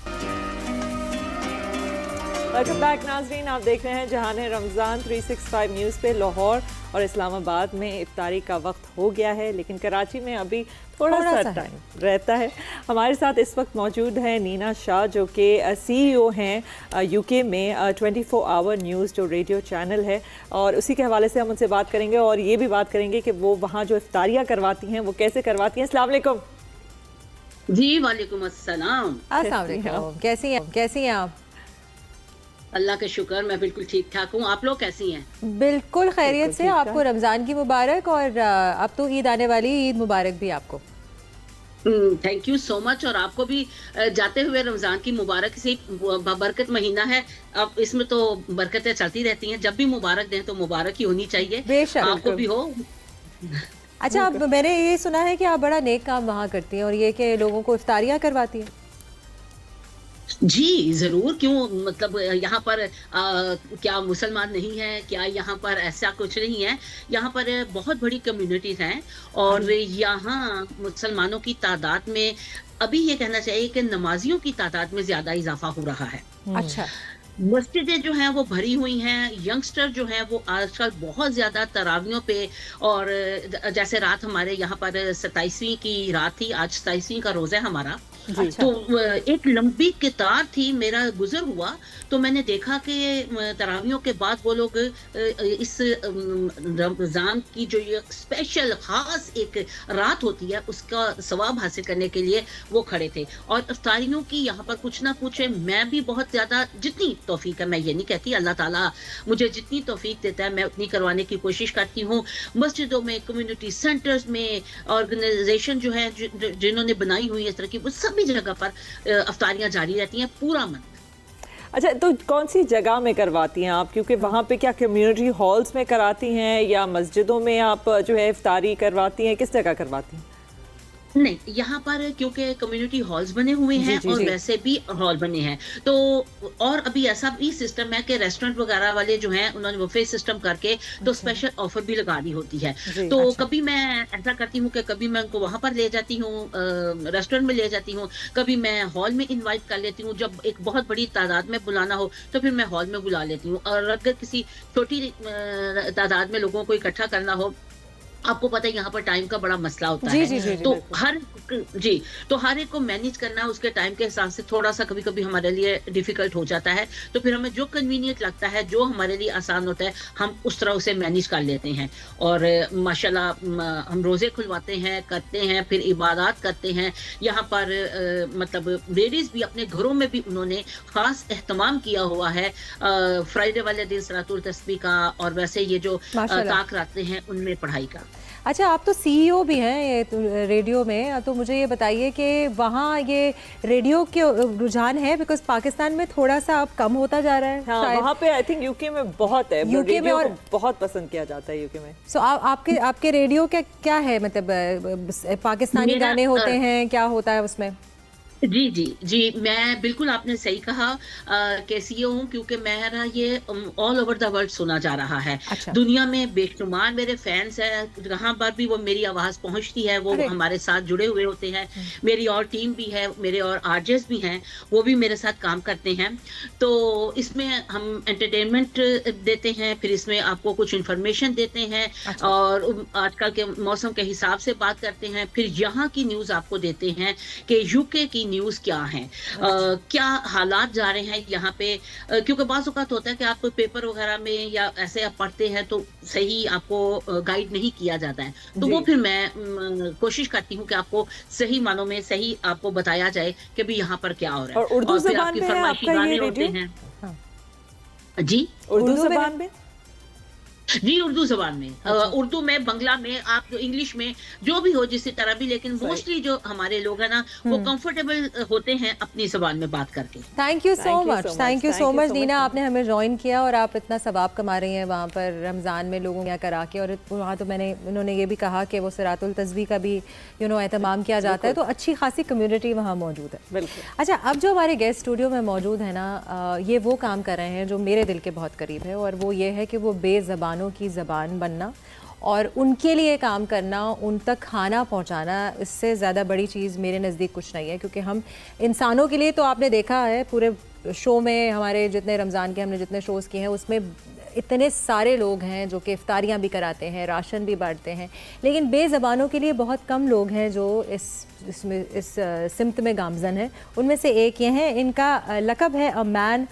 वेलकम बैक नाज़रीन, आप देख रहे हैं जहाने रमज़ान 365 न्यूज़ पे। लाहौर और इस्लामाबाद में इफ्तारी का वक्त हो गया है, लेकिन कराची में अभी थोड़ा सा टाइम रहता है। हमारे साथ इस वक्त मौजूद है नीना शाह, जो कि CEO हैं UK में 24 आवर न्यूज़ जो रेडियो चैनल है, और उसी के हवाले से हम उनसे बात करेंगे और ये भी बात करेंगे कि वो वहाँ जो इफ्तारियाँ करवाती हैं वो कैसे करवाती हैं। अस्सलाम वालेकुम। जी वालेकुम अस्सलाम। अस्सलाम वालेकुम, कैसी हैं आप? अल्लाह का शुक्र, मैं बिल्कुल ठीक ठाक हूँ। आप लोग कैसी हैं? बिल्कुल खैरियत से। आपको रमज़ान की मुबारक, और अब तो ईद आने वाली, ईद मुबारक भी आपको। थैंक यू सो मच, और आपको भी जाते हुए रमज़ान की मुबारक से। बरकत महीना है, अब इसमें तो बरकतें चलती रहती हैं, जब भी मुबारक दें तो मुबारक ही होनी चाहिए, बेशक आपको भी हो। अच्छा, अब मैंने ये सुना है कि आप बड़ा नेक काम वहाँ करती हैं, और ये कि लोगों को इफ्तारियाँ करवाती हैं। जी ज़रूर, क्यों, मतलब यहाँ पर क्या मुसलमान नहीं है क्या? यहाँ पर ऐसा कुछ नहीं है, यहाँ पर बहुत बड़ी कम्युनिटीज़ हैं, और यहाँ मुसलमानों की तादाद में अभी ये कहना चाहिए कि नमाजियों की तादाद में ज़्यादा इजाफा हो रहा है। अच्छा, मस्जिदें जो हैं वो भरी हुई हैं, यंगस्टर जो हैं वो आजकल बहुत ज़्यादा तरावियों पे, और जैसे रात हमारे यहाँ पर 27वीं की रात थी, आज 27वीं का रोज़ा है हमारा, तो एक लंबी कतार थी, मेरा गुजर हुआ तो मैंने देखा कि तरावियों के बाद वो लोग इस रमज़ान की जो ये स्पेशल ख़ास एक रात होती है उसका सवाब हासिल करने के लिए वो खड़े थे। और इफ्तारियों की यहाँ पर कुछ ना कुछ मैं भी बहुत ज़्यादा, जितनी तौफीक है, मैं ये नहीं कहती, अल्लाह ताला मुझे जितनी तौफीक देता है मैं उतनी करवाने की कोशिश करती हूँ। मस्जिदों में, कम्युनिटी सेंटर्स में, ऑर्गेनाइजेशन जो है जिन्होंने बनाई हुई है इस तरह की, वो सभी जगह पर इफ्तारियाँ जारी रहती हैं पूरा मंथ। अच्छा, तो कौन सी जगह में करवाती हैं आप? क्योंकि वहाँ पे क्या कम्युनिटी हॉल्स में कराती हैं या मस्जिदों में आप जो है इफ्तारी करवाती हैं, किस जगह करवाती हैं? नहीं, यहाँ पर क्योंकि कम्युनिटी हॉल्स बने हुए हैं और वैसे भी हॉल बने हैं, तो और अभी ऐसा भी सिस्टम है कि रेस्टोरेंट वगैरह वाले जो हैं उन्होंने बुफे सिस्टम करके तो स्पेशल ऑफर भी लगा दी होती है। तो कभी मैं ऐसा करती हूँ कि कभी मैं उनको वहाँ पर ले जाती हूँ, रेस्टोरेंट में ले जाती हूँ, कभी मैं हॉल में इन्वाइट कर लेती हूँ। जब एक बहुत बड़ी तादाद में बुलाना हो तो फिर मैं हॉल में बुला लेती हूँ, और अगर किसी छोटी तादाद में लोगों को इकट्ठा करना हो, आपको पता है यहाँ पर टाइम का बड़ा मसला होता है, तो हर एक को मैनेज करना उसके टाइम के हिसाब से थोड़ा सा कभी कभी हमारे लिए डिफिकल्ट हो जाता है। तो फिर हमें जो कन्वीनियंट लगता है, जो हमारे लिए आसान होता है, हम उस तरह उसे मैनेज कर लेते हैं। और माशाल्लाह हम रोज़े खुलवाते हैं, करते हैं, फिर इबादत करते हैं। यहाँ पर मतलब लेडीज़ भी अपने घरों में भी उन्होंने ख़ास एहतमाम किया हुआ है फ्राइडे वाले दिन सलातुल तस्बीह का, और वैसे ये जो ताक रखते हैं उनमें पढ़ाई का। अच्छा, आप तो सीईओ भी हैं ये तो रेडियो में, तो मुझे ये बताइए कि वहाँ ये रेडियो के रुझान है, बिकॉज पाकिस्तान में थोड़ा सा अब कम होता जा रहा है। हाँ, वहाँ पे आई थिंक यूके में बहुत है, यूके में, और बहुत पसंद किया जाता है यूके में। सो आपके रेडियो क्या है, मतलब पाकिस्तानी गाने होते हैं, क्या होता है उसमें? जी, मैं बिल्कुल, आपने सही कहा कि सीईओ हूँ, क्योंकि मेरा ये ऑल ओवर द वर्ल्ड सुना जा रहा है। अच्छा। दुनिया में बेशुमार मेरे फैंस हैं, जहाँ पर भी वो मेरी आवाज़ पहुँचती है वो हमारे साथ जुड़े हुए होते हैं। मेरी और टीम भी है, मेरे और आरजेस भी हैं, वो भी मेरे साथ काम करते हैं। तो इसमें हम एंटरटेनमेंट देते हैं, फिर इसमें आपको कुछ इन्फॉर्मेशन देते हैं। अच्छा। और आजकल के मौसम के हिसाब से बात करते हैं, फिर यहाँ की न्यूज़ आपको देते हैं कि यूके की न्यूज़ क्या है, क्या हालात जा रहे हैं यहाँ पे, क्योंकि बाज़ औक़ात होता है कि आप पेपर वगैरह में या ऐसे आप पढ़ते हैं तो सही आपको गाइड नहीं किया जाता है, तो वो फिर मैं कोशिश करती हूँ कि आपको सही मानों में सही आपको बताया जाए कि भी यहाँ पर क्या हो रहा है। और उर्दू ज़बान में फरमाइशी गाने होते हैं। जी, उर्दू ज़बान में? जी, उर्दू ज़बान में। उर्दू में, बंगला में, आप जो इंग्लिश में, जो भी हो जिस तरह भी, लेकिन मोस्टली जो हमारे लोग हैं ना वो कंफर्टेबल होते हैं अपनी ज़बान में बात करके। थैंक यू सो मच दीना, आपने हमें ज्वाइन किया और आप इतना सवाब कमा रही हैं वहाँ पर रमज़ान में लोगों यहाँ करा के। और वहाँ तो उन्होंने ये भी कहा कि वो सलातुल तस्बीह का भी एहतमाम किया जाता है, तो अच्छी खासी कम्युनिटी वहाँ मौजूद है। बिल्कुल। अच्छा, अब जो हमारे गेस्ट स्टूडियो में मौजूद है ना, ये वो काम कर रहे हैं जो मेरे दिल के बहुत करीब है, और वो ये है कि वो बेज़बान की ज़बान बनना और उनके लिए काम करना, उन तक खाना पहुंचाना, इससे ज़्यादा बड़ी चीज़ मेरे नज़दीक कुछ नहीं है। क्योंकि हम इंसानों के लिए, तो आपने देखा है पूरे शो में, हमारे जितने रमज़ान के हमने जितने शोज़ किए हैं उसमें इतने सारे लोग हैं जो कि इफ्तारियाँ भी कराते हैं, राशन भी बांटते हैं, लेकिन बेज़बानों के लिए बहुत कम लोग हैं जो इस सिमत में गामज़न हैं। उनमें से एक ये हैं, इनका लक़ब है a man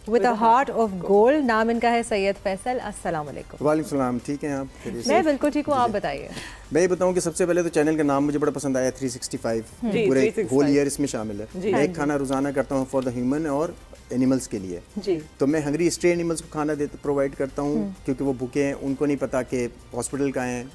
with a heart of gold. नाम इनका है सैयद फैसल। अस्सलाम वालेकुम। वालेकुम सलाम। ठीक है आप? मैं बिल्कुल ठीक हूँ, आप बताइए। मैं ये बताऊँ कि सबसे पहले तो चैनल का नाम मुझे बड़ा पसंद आया, 365 पूरे होल ईयर इसमें शामिल है। मैं एक खाना रोजाना करता हूँ फॉर द ह्यूमन और एनिमल्स के लिए जी। तो मैं हंगरी स्ट्रे एनिमल्स को खाना प्रोवाइड करता हूँ, क्योंकि वो भूखे हैं, उनको नहीं पता कि हॉस्पिटल कहाँ है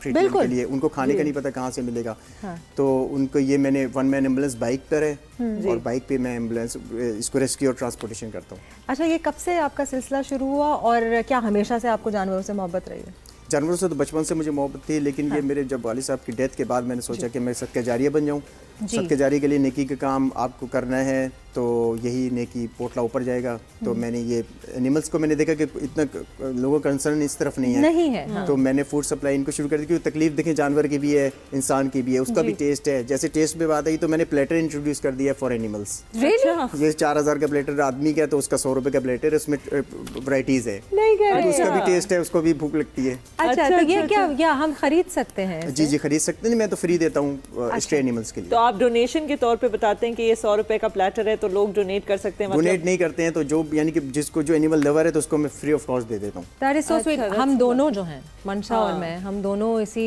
ट्रीटमेंट के लिए, उनको खाने का नहीं पता कहाँ से मिलेगा। हाँ। तो उनको ये मैंने वन मैन एम्बुलेंस बाइक पर है और बाइक पे मैं एम्बुलेंस इसको रेस्क्यू और ट्रांसपोर्टेशन करता हूँ। अच्छा, ये कब से आपका सिलसिला शुरू हुआ और क्या हमेशा से आपको जानवरों से मोहब्बत रही है? जानवरों से तो बचपन से मुझे मोहब्बत थी, लेकिन ये मेरे जब वालिद साहब की डेथ के बाद मैंने सोचा कि मैं सदका जारिया बन जाऊँ। सदका जारिया के लिए नेकी का काम आपको करना है, तो यही नेकी पोटला ऊपर जाएगा। तो मैंने ये एनिमल्स को मैंने देखा कि इतना लोगों का कंसर्न इस तरफ नहीं है, हाँ। तो मैंने फूड सप्लाई इनको शुरू कर दी, क्योंकि तकलीफ देखें जानवर की भी है, इंसान की भी है, उसका भी टेस्ट है। जैसे टेस्ट पे बात आई तो मैंने प्लेटर इंट्रोड्यूस कर दिया फॉर एनिमल्स। ये 4000 का प्लेटर आदमी का, तो उसका 100 रुपए का प्लेटर, उसमें वैरायटीज है, तो उसका भी टेस्ट है, उसको भी भूख लगती है। अच्छा, तो ये क्या हम खरीद सकते हैं? जी खरीद सकते हैं, मैं तो फ्री देता हूँ स्ट्रे एनिमल्स के लिए। तो आप डोनेशन के तौर पे बताते हैं कि ये 100 रुपए का प्लेटर है, तो लोग डोनेट कर सकते हैं? डोनेट नहीं करते हैं, तो जो यानी कि जिसको जो एनिमल लवर है तो उसको मैं फ्री ऑफ कॉस्ट दे देता हूँ। That is so sweet. हम दोनों जो हैं, मंशा और मैं, हम दोनों इसी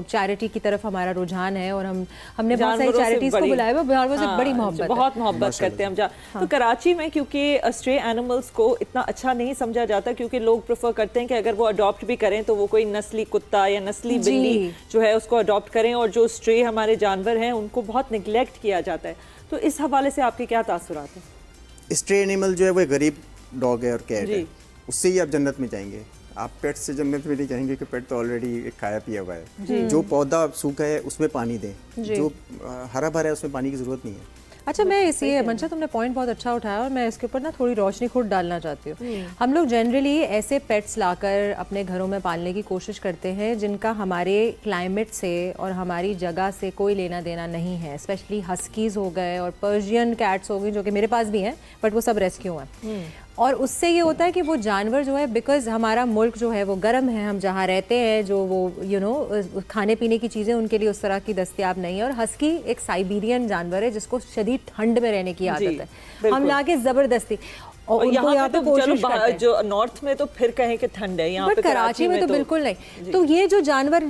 चैरिटी की तरफ हमारा रुझान है, और हमने बहुत सारी चैरिटीज को बुलाया हुआ, जानवरों से बड़ी मोहब्बत, बहुत मोहब्बत करते हैं हम। तो कराची में क्योंकि स्ट्रे एनिमल्स को इतना अच्छा नहीं समझा जाता, क्योंकि लोग प्रेफर करते हैं कि अगर वो अडॉप्ट भी करें तो वो कोई नस्ली कुत्ता या नस्ली बिल्ली जो है उसको अडॉप्ट करें, और जो स्ट्रे हमारे जानवर हैं उनको बहुत निगलेक्ट किया जाता है। तो इस हवाले से आपके क्या तासुरात हैं? स्ट्रे एनिमल जो है वो गरीब डॉग है और कैट है, उससे ही आप जन्नत में जाएंगे। आप पेट से जन्नत में नहीं जाएंगे, कि पेट तो ऑलरेडी खाया पिया हुआ है। जो पौधा सूखा है उसमें पानी दें, जो हरा भरा है उसमें पानी की जरूरत नहीं है। अच्छा, मैं इसी मंशा तुमने पॉइंट बहुत अच्छा उठाया, और मैं इसके ऊपर ना थोड़ी रोशनी खुद डालना चाहती हूँ। हम लोग जनरली ऐसे पेट्स लाकर अपने घरों में पालने की कोशिश करते हैं जिनका हमारे क्लाइमेट से और हमारी जगह से कोई लेना देना नहीं है। स्पेशली हस्कीज़ हो गए और पर्शियन कैट्स हो गई, जो कि मेरे पास भी हैं, बट वो सब रेस्क्यू हैं। और उससे ये होता है कि वो जानवर जो है, बिकॉज हमारा मुल्क जो है वो गर्म है, हम जहाँ रहते हैं जो वो खाने पीने की चीज़ें उनके लिए उस तरह की दस्तयाब नहीं है। और हस्की एक साइबेरियन जानवर है जिसको शदीद ठंड में रहने की आदत है। हम लाके ज़बरदस्ती, और यहाँ पे तो जो नॉर्थ में तो फिर कहें कि ठंड है, यहाँ पे कराची में तो बिल्कुल नहीं। तो ये जो जानवर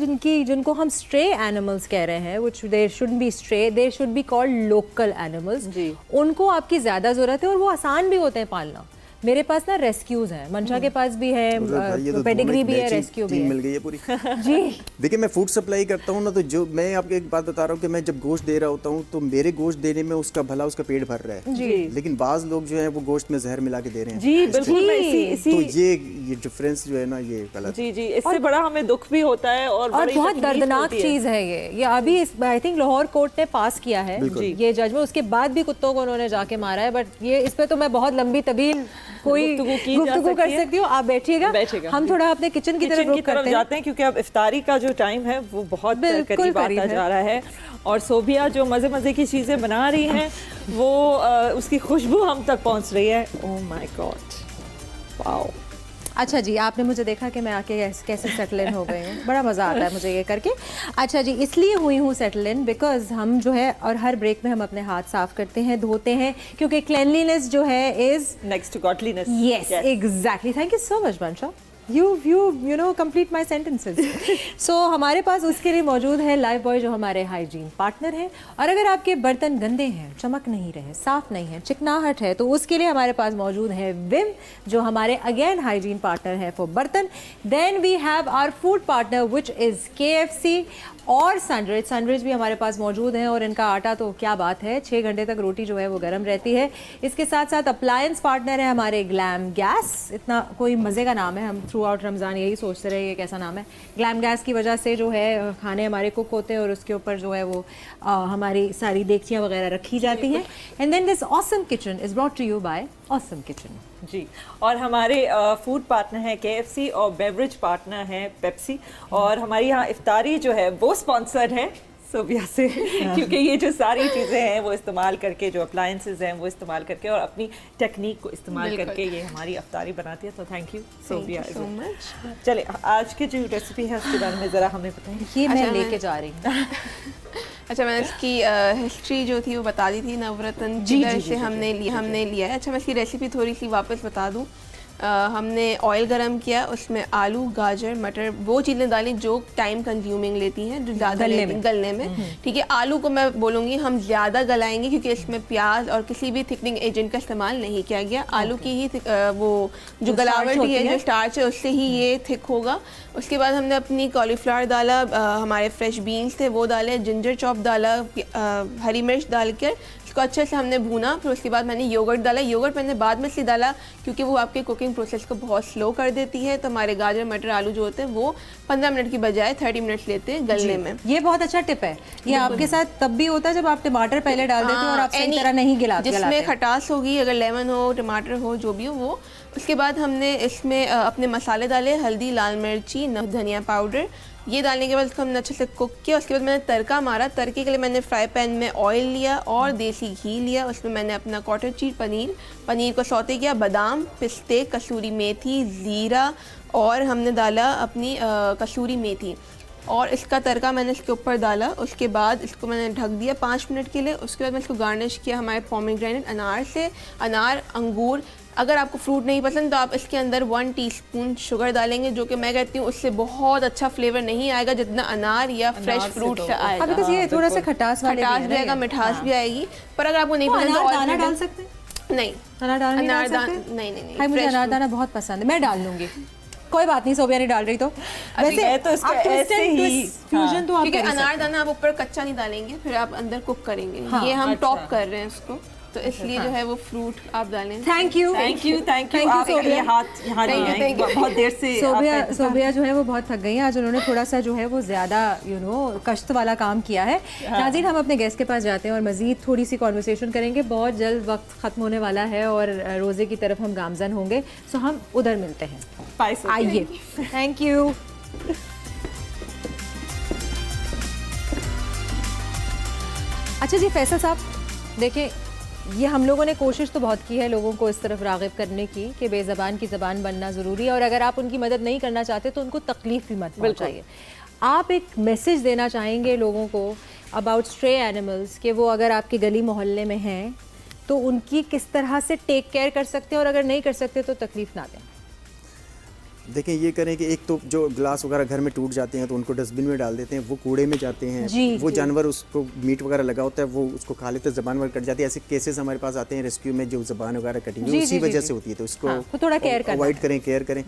जिनको हम स्ट्रे एनिमल्स कह रहे हैं, which they shouldn't be stray, they should be called local animals, उनको आपकी ज़्यादा ज़रूरत है, और वो आसान भी होते हैं पालना। मेरे पास ना रेस्क्यूज हैं, मंशा के पास भी है, पेडिग्री भी है, रेस्क्यू भी है, मिल गई है पूरी। जी देखिए, मैं फूड सप्लाई करता हूँ ना, तो जो मैं आपको एक बात बता रहा हूँ कि मैं जब गोश्त दे रहा होता हूँ तो मेरे गोश्त देने में उसका भला उसका पेट भर रहा है जी। लेकिन बाज लोग जो है वो गोश्त में जहर मिला के दे रहे हैं जी, बिल्कुल। तो ये डिफरेंस जो है ना, ये गलत जी जी, इससे बड़ा हमें दुख भी होता है, और बहुत दर्दनाक चीज है ये अभी आई थिंक लाहौर कोर्ट ने पास किया है ये जजमेंट, उसके बाद भी कुत्तों को उन्होंने जाके मारा है। बट ये इस पे तो मैं बहुत लंबी तबील कोई गुफ्तगू कर सकती हूँ। आप बैठिएगा, हम थोड़ा अपने किचन की तरफ जाते हैं, क्योंकि अब इफ्तारी का जो टाइम है वो बहुत करीब आता जा रहा है, और सोबिया जो मज़े मज़े की चीज़ें बना रही हैं वो उसकी खुशबू हम तक पहुँच रही है। Oh my God, wow. अच्छा जी, आपने मुझे देखा कि मैं आके कैसे सेटल इन हो गई हूँ, बड़ा मज़ा आता है मुझे ये करके। अच्छा जी, इसलिए हुई हूँ सेटल इन बिकॉज हम जो है, और हर ब्रेक में हम अपने हाथ साफ करते हैं, धोते हैं, क्योंकि क्लेanलीनेस जो है is next to godliness. Yes, exactly. Thank you so much Mansha, you know complete my sentences. So हमारे पास उसके लिए मौजूद है लाइफ बॉय, जो हमारे हाइजीन पार्टनर हैं। और अगर आपके बर्तन गंदे हैं, चमक नहीं रहे, साफ नहीं है, चिकनाहट है, तो उसके लिए हमारे पास मौजूद है विम, जो हमारे अगेन हाइजीन पार्टनर है फॉर बर्तन। Then we have our food partner which is KFC और सनराइज भी हमारे पास मौजूद हैं, और इनका आटा तो क्या बात है, 6 घंटे तक रोटी जो है वो गर्म रहती है। इसके साथ साथ अप्लायंस पार्टनर है हमारे ग्लैम गैस, इतना कोई मज़े का नाम है, हम थ्रू आउट रमज़ान यही सोचते रहे ये कैसा नाम है। ग्लैम गैस की वजह से जो है खाने हमारे कुक होते हैं, और उसके ऊपर जो है वो हमारी सारी देगचियाँ वगैरह रखी जाती हैं। And then this awesome kitchen is brought to you by Awesome Kitchen ji. और हमारे फूड पार्टनर हैं KFC, और बेवरेज पार्टनर हैं पेप्सी, और हमारी यहाँ इफ्तारी जो है वो स्पॉन्सर्ड है सोबिया से, क्योंकि ये जो सारी चीज़ें हैं वो इस्तेमाल करके, जो अप्लायंसेस हैं वो इस्तेमाल करके, और अपनी टेक्निक को इस्तेमाल करके ये हमारी इफ्तारी बनाती है। तो thank you Sobia so much. चले, आज की जो रेसिपी है उसके बारे में ज़रा हमें बताएं। ये मैं लेके जा रही हूँ। अच्छा, मैंने इसकी हिस्ट्री जो थी वो बता दी थी, नवरत्न से हमने लिया है। अच्छा, मैं इसकी रेसिपी थोड़ी सी वापस बता दूँ। हमने ऑयल गरम किया, उसमें आलू, गाजर, मटर, वो चीज़ें डाली जो टाइम कंज्यूमिंग लेती हैं, जो ज़्यादा गलने में। ठीक है, आलू को मैं बोलूँगी हम ज़्यादा गलाएंगे, क्योंकि इसमें प्याज और किसी भी थिकनिंग एजेंट का इस्तेमाल नहीं किया गया। आलू की ही वो जो गलावट है, जो स्टार्च है, उससे ही ये थिक होगा। उसके बाद हमने अपनी कॉलीफ्लावर डाला, हमारे फ्रेश बीन्स थे वो डाले, जिंजर चॉप डाला, हरी मिर्च डाल कर उसको अच्छे से हमने भूना। फिर उसके बाद मैंने योगर्ट डाला। योगर्ट मैंने बाद में से डाला क्योंकि वो आपके कुकिंग कुकिंग प्रोसेस को बहुत स्लो कर देती है। तो हमारे गाजर मटर आलू जो होते हैं वो 15 मिनट की बजाय 30 मिनट लेते हैं गलने में। ये बहुत अच्छा टिप है। ये आपके साथ तब भी होता है जब आप टमाटर पहले डाल देते हो और आप सही तरह नहीं गिलाते। जिसमें खटास होगी, अगर लेमन हो, टमाटर हो, जो भी हो वो। उसके बाद हमने इसमें अपने मसाले डाले, हल्दी, लाल मिर्ची, धनिया पाउडर। ये डालने के बाद उसको हमने अच्छे से कुक किया। उसके बाद मैंने तड़का मारा। तड़के के लिए मैंने फ्राई पैन में ऑयल लिया और देसी घी लिया। उसमें मैंने अपना क्वार्टर चीज पनीर को सौते किया, बादाम, पिस्ते, कसूरी मेथी, ज़ीरा और हमने डाला अपनी कसूरी मेथी और इसका तड़का मैंने इसके ऊपर डाला। उसके बाद इसको मैंने ढक दिया 5 मिनट के लिए। उसके बाद मैं इसको गार्निश किया हमारे पोमेग्रेनेट अनार से। अनार, अंगूर, अगर आपको फ्रूट नहीं पसंद तो आप इसके अंदर 1 टीस्पून शुगर डालेंगे, जो कि मैं कहती हूँ उससे बहुत अच्छा फ्लेवर नहीं आएगा जितना अनार या फ्रेश फ्रूट से आएगा। बिकॉज़ ये थोड़ा सा खटास भी आएगा, मिठास भी आएगी। पर अगर आपको नहीं पसंद तो दाना डाल सकते हैं? नहीं, नहीं, मुझे अनारदाना बहुत पसंद है, मैं डाल लूंगी। कोई बात नहीं, सोबिया नहीं डाल रही तो वैसे तो इसका ऐसे ही फ्यूजन तो आप क्योंकि अनारदाना आप ऊपर कच्चा नहीं डालेंगे, फिर आप अंदर कुक करेंगे। ये हम टॉप कर रहे हैं इसको, तो इसलिए जो है वो फ्रूट आप डालें। थैंक यू आप ये हाथ यहाँ बहुत देर से सोबिया जो है वो बहुत थक गई हैं आज। उन्होंने थोड़ा सा जो है वो ज़्यादा कश्त वाला काम किया है। नाज़रीन, हम अपने गेस्ट के पास जाते हैं और मज़ीद थोड़ी सी कॉन्वर्सेशन करेंगे। बहुत जल्द वक्त ख़त्म होने वाला है और रोज़े की तरफ हम गामज़न होंगे, सो हम उधर मिलते हैं। आइए। Thank you. अच्छा जी फैसल साहब, देखिए ये हम लोगों ने कोशिश तो बहुत की है लोगों को इस तरफ राग़िब करने की कि बेज़बान की ज़बान बनना ज़रूरी है और अगर आप उनकी मदद नहीं करना चाहते तो उनको तकलीफ़ भी मत पहुंचाइए। आप एक मैसेज देना चाहेंगे लोगों को अबाउट स्ट्रे एनिमल्स कि वो अगर आपके गली मोहल्ले में हैं तो उनकी किस तरह से टेक केयर कर सकते हैं और अगर नहीं कर सकते तो तकलीफ़ ना दें? देखें, ये करें कि एक तो जो ग्लास वगैरह घर में टूट जाते हैं तो उनको डस्टबिन में डाल देते हैं, वो कूड़े में जाते हैं। वो जानवर उसको मीट वगैरह लगा होता है वो उसको खा लेते हैं, ज़बान वगैरह कट जाती है। ऐसे केसेस हमारे पास आते हैं रेस्क्यू में जो ज़बान वगैरह कटी हुई उसी वजह से होती है, तो इसको थोड़ा केयर अवॉइड करें, केयर करें।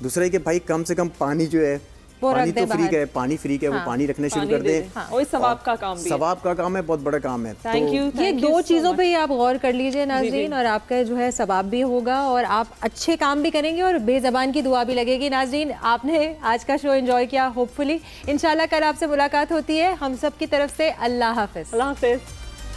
दूसरा है कि भाई कम से कम पानी जो है पानी तो फ्री है, पानी फ्री है, वो पानी रखना शुरू कर दें। वही सवाब का काम भी है। सवाब का काम है, बहुत बड़ा काम है। Thank you. ये दो चीज़ों पे ही आप गौर कर लीजिए नाज़रीन, और आपका जो है सवाब भी होगा और आप अच्छे काम भी करेंगे और बेज़बान की दुआ भी लगेगी। नाज़रीन, आपने आज का शो एंजॉय किया होपफुली। इंशाल्लाह कल आपसे मुलाकात होती है। हम सब की तरफ से अल्लाह हाफ़िज़। अल्लाह हाफ़िज़।